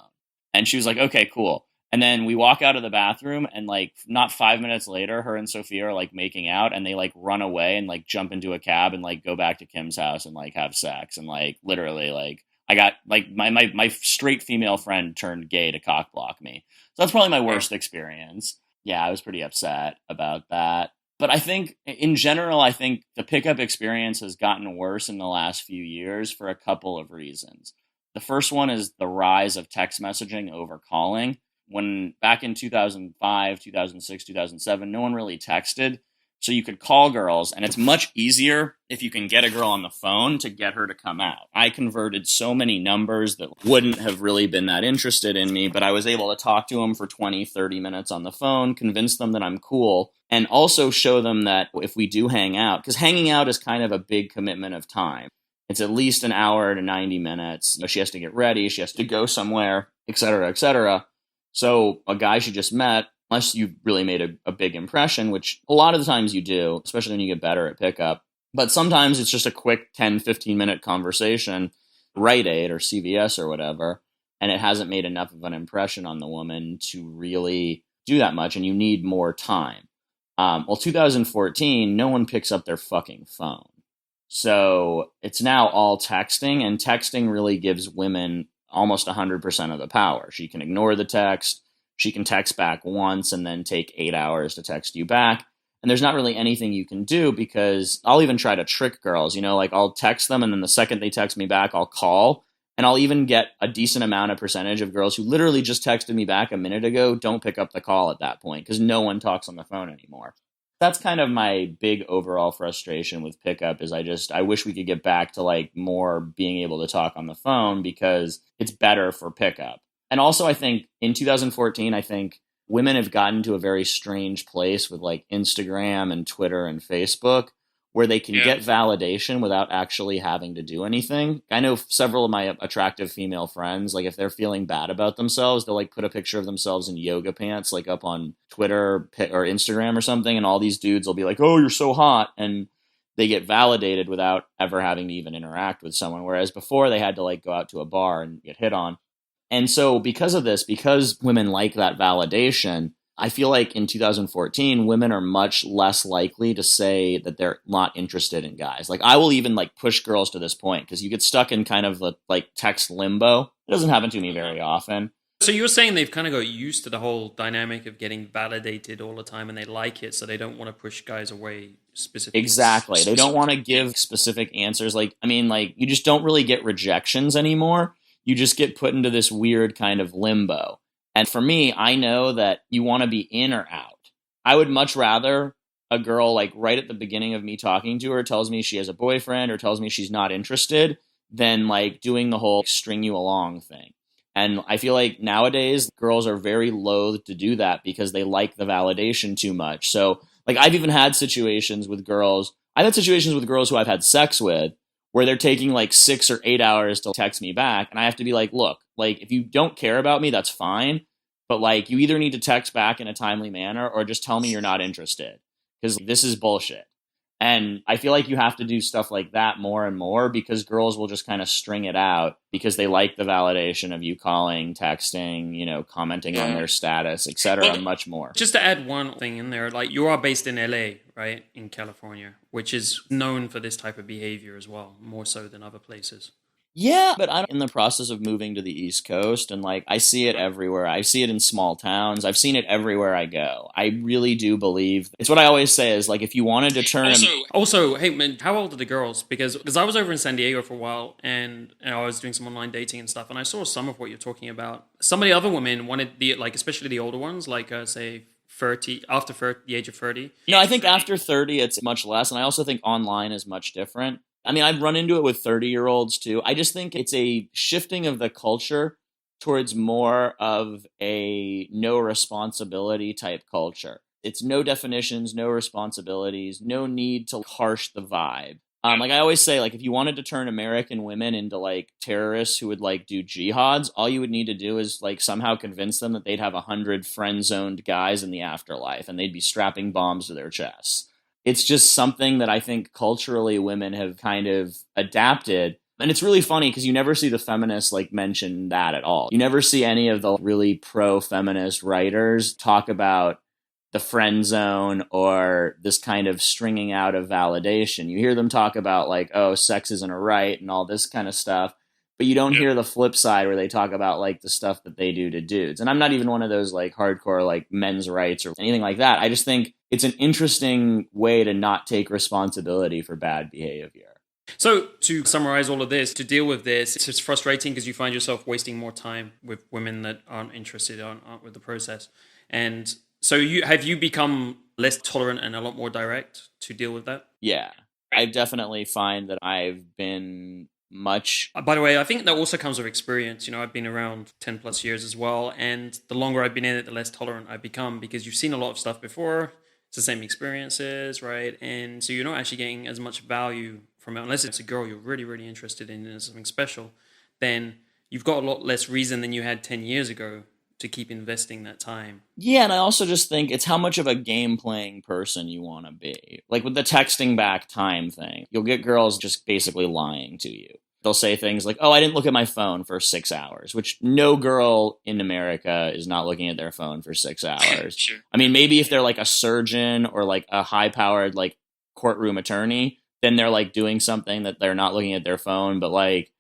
And she was like, okay, cool. And then we walk out of the bathroom and like not 5 minutes later, her and Sophia are like making out and they like run away and like jump into a cab and like go back to Kim's house and like have sex. And like literally like I got like my straight female friend turned gay to cock block me. So that's probably my worst experience. Yeah, I was pretty upset about that. But I think in general, I think the pickup experience has gotten worse in the last few years for a couple of reasons. The first one is the rise of text messaging over calling. When back in 2005, 2006, 2007, no one really texted. So you could call girls, and it's much easier if you can get a girl on the phone to get her to come out. I converted so many numbers that wouldn't have really been that interested in me, but I was able to talk to them for 20, 30 minutes on the phone, convince them that I'm cool, and also show them that if we do hang out, because hanging out is kind of a big commitment of time. It's at least an hour to 90 minutes. She has to get ready. She has to go somewhere, et cetera, et cetera. So a guy she just met, unless you really made a big impression, which a lot of the times you do, especially when you get better at pickup. But sometimes it's just a quick 10, 15-minute conversation, Rite Aid or CVS or whatever, and it hasn't made enough of an impression on the woman to really do that much, and you need more time. 2014, no one picks up their fucking phone. So it's now all texting, and texting really gives women almost 100% of the power. She can ignore the text. She can text back once and then take 8 hours to text you back. And there's not really anything you can do, because I'll even try to trick girls, like I'll text them and then the second they text me back, I'll call, and I'll even get a decent amount of percentage of girls who literally just texted me back a minute ago don't pick up the call at that point because no one talks on the phone anymore. That's kind of my big overall frustration with pickup is I wish we could get back to like more being able to talk on the phone because it's better for pickup. And also I think in 2014, I think women have gotten to a very strange place with like Instagram and Twitter and Facebook where they can get validation without actually having to do anything. I know several of my attractive female friends, like if they're feeling bad about themselves, they'll like put a picture of themselves in yoga pants, like up on Twitter or Instagram or something. And all these dudes will be like, oh, you're so hot. And they get validated without ever having to even interact with someone. Whereas before they had to like go out to a bar and get hit on. And so because of this, because women like that validation, I feel like in 2014, women are much less likely to say that they're not interested in guys. Like I will even like push girls to this point because you get stuck in kind of a, like text limbo. It doesn't happen to me very often. So you're saying they've kind of got used to the whole dynamic of getting validated all the time and they like it, so they don't want to push guys away specifically. Exactly. They don't want to give specific answers. Like, I mean, like you just don't really get rejections anymore. You just get put into this weird kind of limbo. And for me, I know that you want to be in or out. I would much rather a girl like right at the beginning of me talking to her tells me she has a boyfriend or tells me she's not interested than like doing the whole string you along thing. And I feel like nowadays girls are very loath to do that because they like the validation too much. So like I've had situations with girls who I've had sex with where they're taking like 6 or 8 hours to text me back. And I have to be like, look, like if you don't care about me, that's fine. But like you either need to text back in a timely manner or just tell me you're not interested because this is bullshit. And I feel like you have to do stuff like that more and more because girls will just kind of string it out because they like the validation of you calling, texting, commenting on their status, etc. and much more. Just to add one thing in there, like you are based in LA, right? In California, which is known for this type of behavior as well, more so than other places. Yeah, but I'm in the process of moving to the East Coast, and like I see it everywhere. I see it in small towns. I've seen it everywhere I go. I really do believe it's what I always say is like if you wanted to turn Also, hey man, how old are the girls? Because I was over in San Diego for a while, and I was doing some online dating and stuff, and I saw some of what you're talking about. Some of the other women wanted the like, especially the older ones, like say 30 after 30, the age of 30. I think after 30 it's much less, and I also think online is much different. I mean, I've run into it with 30-year-olds too. I just think it's a shifting of the culture towards more of a no responsibility type culture. It's no definitions, no responsibilities, no need to harsh the vibe. Like I always say, like if you wanted to turn American women into like terrorists who would like do jihads, all you would need to do is like somehow convince them that they'd have 100 friend-zoned guys in the afterlife and they'd be strapping bombs to their chests. It's just something that I think culturally women have kind of adapted. And it's really funny because you never see the feminists like mention that at all. You never see any of the really pro-feminist writers talk about the friend zone or this kind of stringing out of validation. You hear them talk about like, oh, sex isn't a right and all this kind of stuff. But you don't hear the flip side where they talk about like the stuff that they do to dudes. And I'm not even one of those like hardcore like men's rights or anything like that. I just think it's an interesting way to not take responsibility for bad behavior. So to summarize all of this, to deal with this, it's frustrating because you find yourself wasting more time with women that aren't interested, aren't with the process. And so have you become less tolerant and a lot more direct to deal with that? Yeah, I definitely find that I've been much. By the way, I think that also comes with experience. You know, I've been around 10 plus years as well. And the longer I've been in it, the less tolerant I've become because you've seen a lot of stuff before. It's the same experiences, right? And so you're not actually getting as much value from it. Unless it's a girl you're really, really interested in something special, then you've got a lot less reason than you had 10 years ago to keep investing that time. Yeah, and I also just think it's how much of a game-playing person you want to be. Like with the texting back time thing, you'll get girls just basically lying to you. They'll say things like, oh, I didn't look at my phone for 6 hours, which no girl in America is not looking at their phone for 6 hours. Sure. I mean, maybe if they're like a surgeon or like a high-powered like courtroom attorney, then they're like doing something that they're not looking at their phone. But like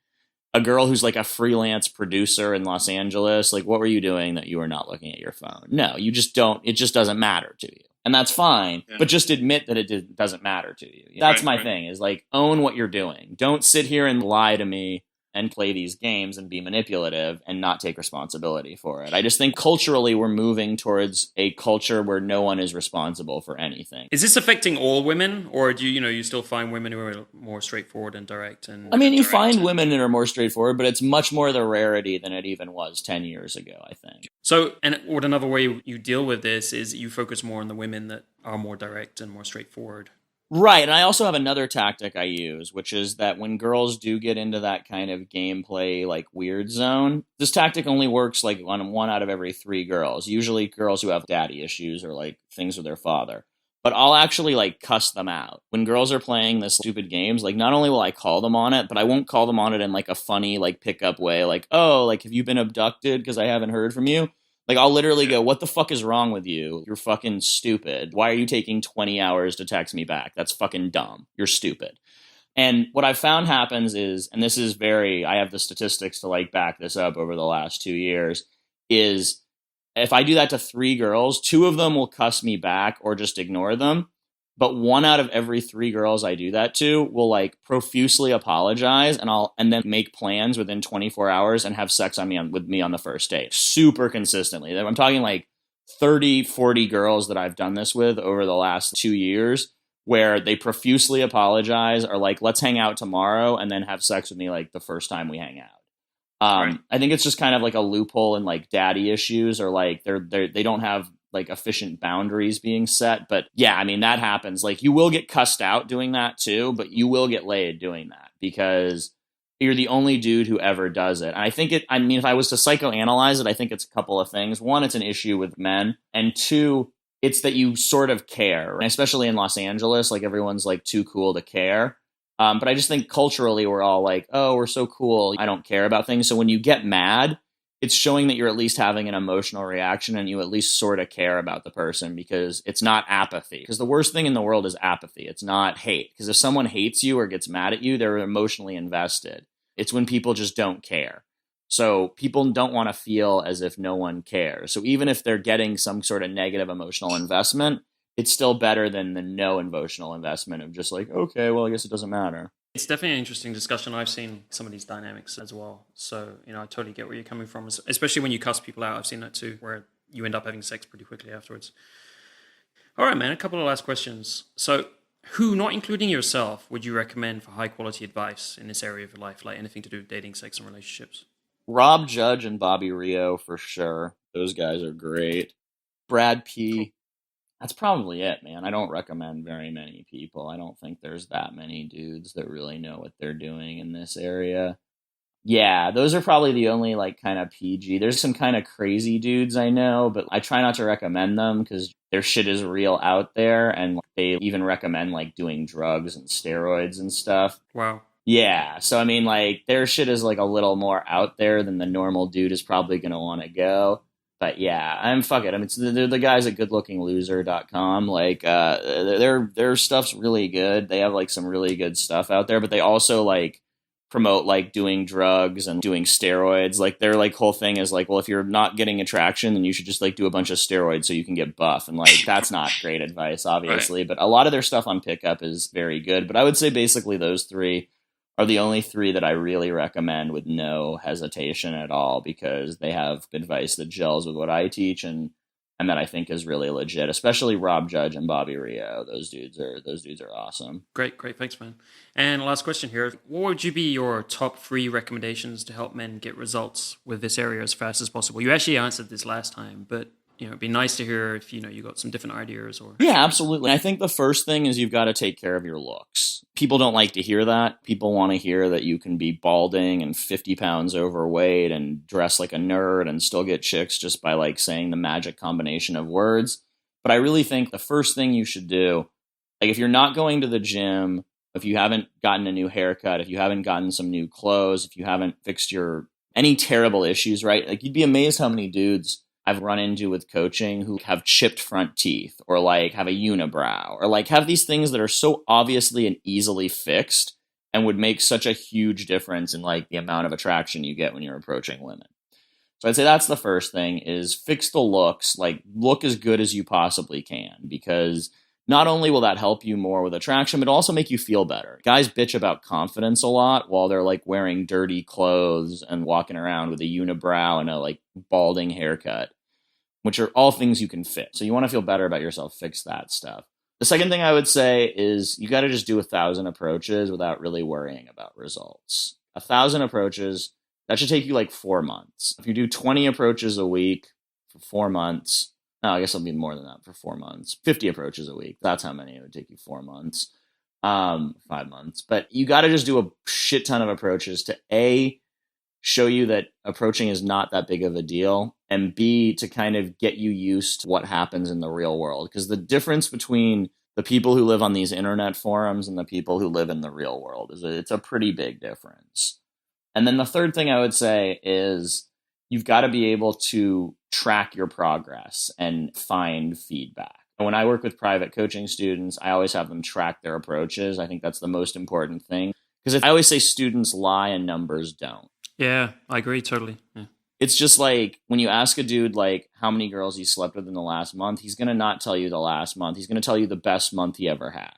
a girl who's like a freelance producer in Los Angeles, like what were you doing that you were not looking at your phone? No, you just don't. It just doesn't matter to you. And that's fine, but just admit that it doesn't matter to you. That's my thing is like own what you're doing. Don't sit here and lie to me and play these games and be manipulative and not take responsibility for it. I just think culturally we're moving towards a culture where no one is responsible for anything. Is this affecting all women, or do you still find women who are more straightforward and direct? And I mean, you find women that are more straightforward, but it's much more the rarity than it even was 10 years ago, I think. So, and what another way you deal with this is you focus more on the women that are more direct and more straightforward. Right, and I also have another tactic I use, which is that when girls do get into that kind of gameplay, like weird zone, this tactic only works like on 1 out of every 3 girls, usually girls who have daddy issues or like things with their father. But I'll actually like cuss them out. When girls are playing this stupid games, like not only will I call them on it, but I won't call them on it in like a funny like pickup way, like, oh, like have you been abducted because I haven't heard from you? Like, I'll literally go, what the fuck is wrong with you? You're fucking stupid. Why are you taking 20 hours to text me back? That's fucking dumb. You're stupid. And what I've found happens is, and this is I have the statistics to like back this up over the last 2 years, is if I do that to 3 girls, 2 of them will cuss me back or just ignore them. But 1 out of every 3 girls I do that to will like profusely apologize and then make plans within 24 hours and have sex with me on the first date. Super consistently. I'm talking like 30, 40 girls that I've done this with over the last 2 years where they profusely apologize or like, let's hang out tomorrow and then have sex with me like the first time we hang out. Right. I think it's just kind of like a loophole in like daddy issues or like they don't have like efficient boundaries being set. But yeah, I mean, that happens. Like you will get cussed out doing that too, but you will get laid doing that because you're the only dude who ever does it. And I think if I was to psychoanalyze it, I think it's a couple of things. 1, it's an issue with men. And 2, it's that you sort of care, and especially in Los Angeles, like everyone's like too cool to care. But I just think culturally we're all like, oh, we're so cool. I don't care about things. So when you get mad, it's showing that you're at least having an emotional reaction and you at least sort of care about the person because it's not apathy. Because the worst thing in the world is apathy. It's not hate. Because if someone hates you or gets mad at you, they're emotionally invested. It's when people just don't care. So people don't want to feel as if no one cares. So even if they're getting some sort of negative emotional investment, it's still better than the no emotional investment of just like, okay, well, I guess it doesn't matter. It's definitely an interesting discussion. I've seen some of these dynamics as well. So, I totally get where you're coming from, especially when you cuss people out. I've seen that too, where you end up having sex pretty quickly afterwards. All right, man, a couple of last questions. So, who, not including yourself, would you recommend for high quality advice in this area of your life, like anything to do with dating, sex, and relationships? Rob Judge and Bobby Rio, for sure. Those guys are great. Brad P. That's probably it, man. I don't recommend very many people. I don't think there's that many dudes that really know what they're doing in this area. Yeah, those are probably the only like kind of PG. There's some kind of crazy dudes I know, but I try not to recommend them because their shit is real out there, and they even recommend like doing drugs and steroids and stuff. Wow. Yeah, so I mean, like their shit is like a little more out there than the normal dude is probably going to want to go. But yeah, fuck it. I mean, they're the guys at goodlookingloser.com. Like, their stuff's really good. They have like some really good stuff out there, but they also like promote like doing drugs and doing steroids. Like their like whole thing is like, well, if you're not getting attraction, then you should just like do a bunch of steroids so you can get buff. And like, that's not great advice, obviously, Right. But a lot of their stuff on Pickup is very good. But I would say basically those three are the only three that I really recommend with no hesitation at all, because they have advice that gels with what I teach and that I think is really legit, especially Rob Judge and Bobby Rio. Those dudes are awesome. Great. Thanks, man. And last question here. What would you be your top 3 recommendations to help men get results with this area as fast as possible? You actually answered this last time, but it'd be nice to hear if, you got some different ideas or... Yeah, absolutely. I think the first thing is you've got to take care of your looks. People don't like to hear that. People want to hear that you can be balding and 50 pounds overweight and dress like a nerd and still get chicks just by like saying the magic combination of words. But I really think the first thing you should do, like if you're not going to the gym, if you haven't gotten a new haircut, if you haven't gotten some new clothes, if you haven't fixed any terrible issues, right? Like you'd be amazed how many dudes I've run into with coaching who have chipped front teeth or like have a unibrow or like have these things that are so obviously and easily fixed and would make such a huge difference in like the amount of attraction you get when you're approaching women. So I'd say that's the first thing, is fix the looks, like look as good as you possibly can, because not only will that help you more with attraction, but also make you feel better. Guys bitch about confidence a lot while they're like wearing dirty clothes and walking around with a unibrow and a like balding haircut, which are all things you can fix. So you want to feel better about yourself, fix that stuff. The second thing I would say is you got to just do 1,000 approaches without really worrying about results. 1,000 approaches, that should take you like 4 months. If you do 20 approaches a week for 4 months, no, I guess it'll be more than that for 4 months. 50 approaches a week. That's how many it would take you 4 months, 5 months. But you got to just do a shit ton of approaches to A, show you that approaching is not that big of a deal, and B, to kind of get you used to what happens in the real world. Because the difference between the people who live on these internet forums and the people who live in the real world it's a pretty big difference. And then the third thing I would say is you've got to be able to track your progress and find feedback. And when I work with private coaching students, I always have them track their approaches. I think that's the most important thing, because I always say students lie and numbers don't. Yeah, I agree totally. Yeah. It's just like when you ask a dude like how many girls he slept with in the last month, he's going to not tell you the last month. He's going to tell you the best month he ever had.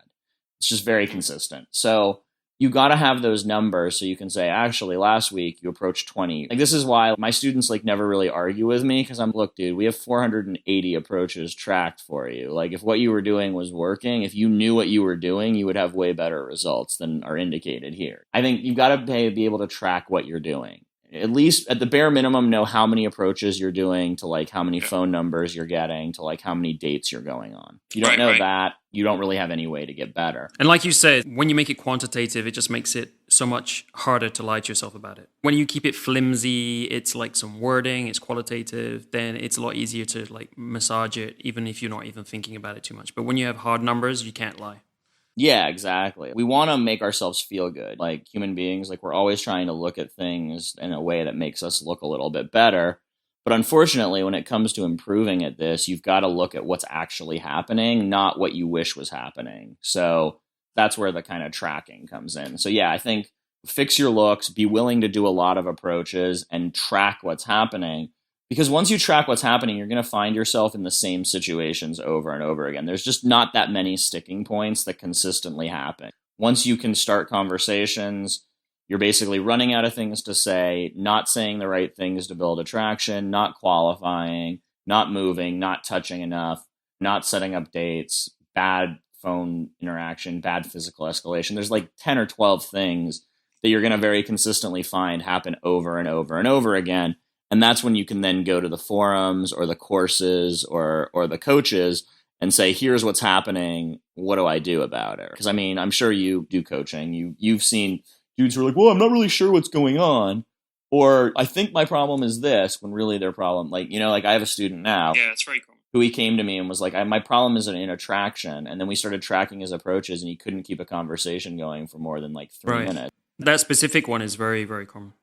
It's just very consistent. So you got to have those numbers so you can say, actually, last week you approached 20. Like, this is why my students like never really argue with me, because I'm, look, dude, we have 480 approaches tracked for you. Like, if what you were doing was working, if you knew what you were doing, you would have way better results than are indicated here. I think you've got to be able to track what you're doing. At least at the bare minimum, know how many approaches you're doing, to like how many phone numbers you're getting, to like how many dates you're going on. If you don't know that, you don't really have any way to get better. And like you said, when you make it quantitative, it just makes it so much harder to lie to yourself about it. When you keep it flimsy, it's like some wording, it's qualitative, then it's a lot easier to like massage it, even if you're not even thinking about it too much. But when you have hard numbers, you can't lie. Yeah, exactly. We want to make ourselves feel good. Like human beings, like we're always trying to look at things in a way that makes us look a little bit better. But unfortunately, when it comes to improving at this, you've got to look at what's actually happening, not what you wish was happening. So that's where the kind of tracking comes in. So yeah, I think fix your looks, be willing to do a lot of approaches and track what's happening. Because once you track what's happening, you're going to find yourself in the same situations over and over again. There's just not that many sticking points that consistently happen. Once you can start conversations, you're basically running out of things to say, not saying the right things to build attraction, not qualifying, not moving, not touching enough, not setting up dates, bad phone interaction, bad physical escalation. There's like 10 or 12 things that you're going to very consistently find happen over and over and over again. And that's when you can then go to the forums or the courses or the coaches and say, here's what's happening. What do I do about it? Because I mean, I'm sure you do coaching. You've seen dudes who are like, well, I'm not really sure what's going on. Or I think my problem is this, when really their problem, like, you know, like I have a student now. Yeah, it's very cool. Who he came to me and was like, my problem is in attraction. And then we started tracking his approaches and he couldn't keep a conversation going for more than like 3 minutes. That specific one is very, very common.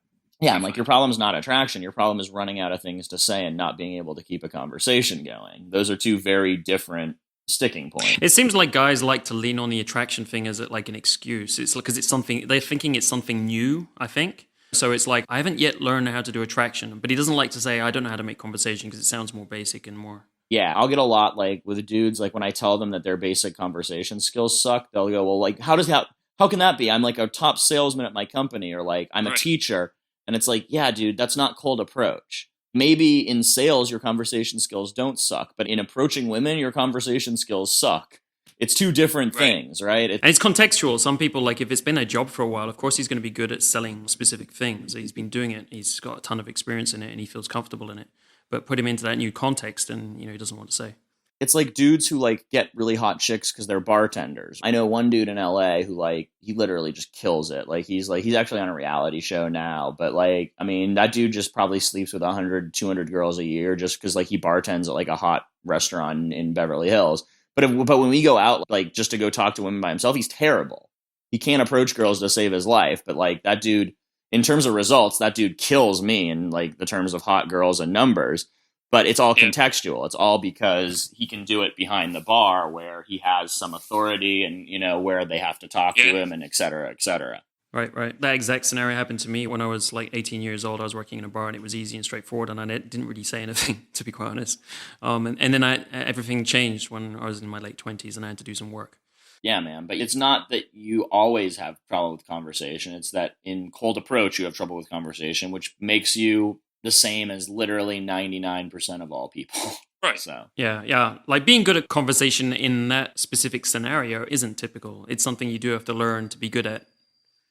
Yeah, I'm like, your problem is not attraction. Your problem is running out of things to say and not being able to keep a conversation going. Those are two very different sticking points. It seems like guys like to lean on the attraction thing as like an excuse. It's because it's something, they're thinking it's something new, I think. So it's like, I haven't yet learned how to do attraction, but he doesn't like to say, I don't know how to make conversation because it sounds more basic and more. Yeah, I'll get a lot like with dudes, like when I tell them that their basic conversation skills suck, they'll go, well, like, how can that be? I'm like a top salesman at my company, or like I'm a teacher. And it's like, yeah, dude, that's not cold approach. Maybe in sales, your conversation skills don't suck, but in approaching women, your conversation skills suck. It's two different things, right? And it's contextual. Some people, like if it's been a job for a while, of course he's going to be good at selling specific things. He's been doing it. He's got a ton of experience in it and he feels comfortable in it. But put him into that new context and, you know, he doesn't want to say. It's like dudes who like get really hot chicks because they're bartenders. I know one dude in LA who like, he literally just kills it. Like he's actually on a reality show now, but like, I mean, that dude just probably sleeps with 100, 200 girls a year just because like he bartends at like a hot restaurant in Beverly Hills. But when we go out, like just to go talk to women by himself, he's terrible. He can't approach girls to save his life. But like that dude, in terms of results, that dude kills me in like the terms of hot girls and numbers. But it's all contextual. It's all because he can do it behind the bar where he has some authority and, you know, where they have to talk to him and et cetera, et cetera. Right. That exact scenario happened to me when I was like 18 years old. I was working in a bar and it was easy and straightforward and I didn't really say anything, to be quite honest. And then everything changed when I was in my late 20s and I had to do some work. Yeah, man. But it's not that you always have trouble with conversation. It's that in cold approach, you have trouble with conversation, which makes you the same as literally 99% of all people. Right. So yeah. Like being good at conversation in that specific scenario isn't typical. It's something you do have to learn to be good at.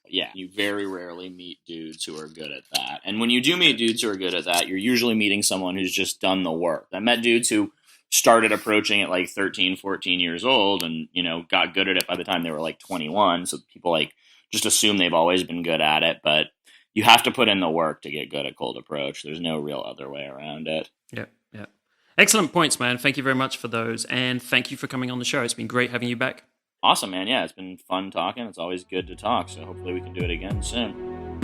Yeah, you very rarely meet dudes who are good at that. And when you do meet dudes who are good at that, you're usually meeting someone who's just done the work. I met dudes who started approaching at like 13, 14 years old and, you know, got good at it by the time they were like 21. So people like just assume they've always been good at it. But you have to put in the work to get good at cold approach. There's no real other way around it. Yeah. Excellent points, man. Thank you very much for those. And thank you for coming on the show. It's been great having you back. Awesome, man. Yeah, it's been fun talking. It's always good to talk. So hopefully we can do it again soon.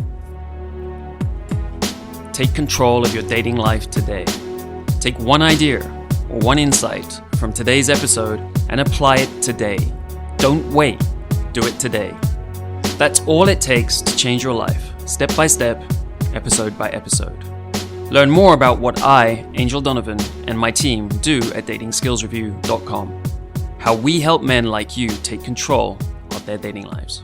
Take control of your dating life today. Take one idea or one insight from today's episode and apply it today. Don't wait. Do it today. That's all it takes to change your life, step by step, episode by episode. Learn more about what I, Angel Donovan, and my team do at datingskillsreview.com. How we help men like you take control of their dating lives.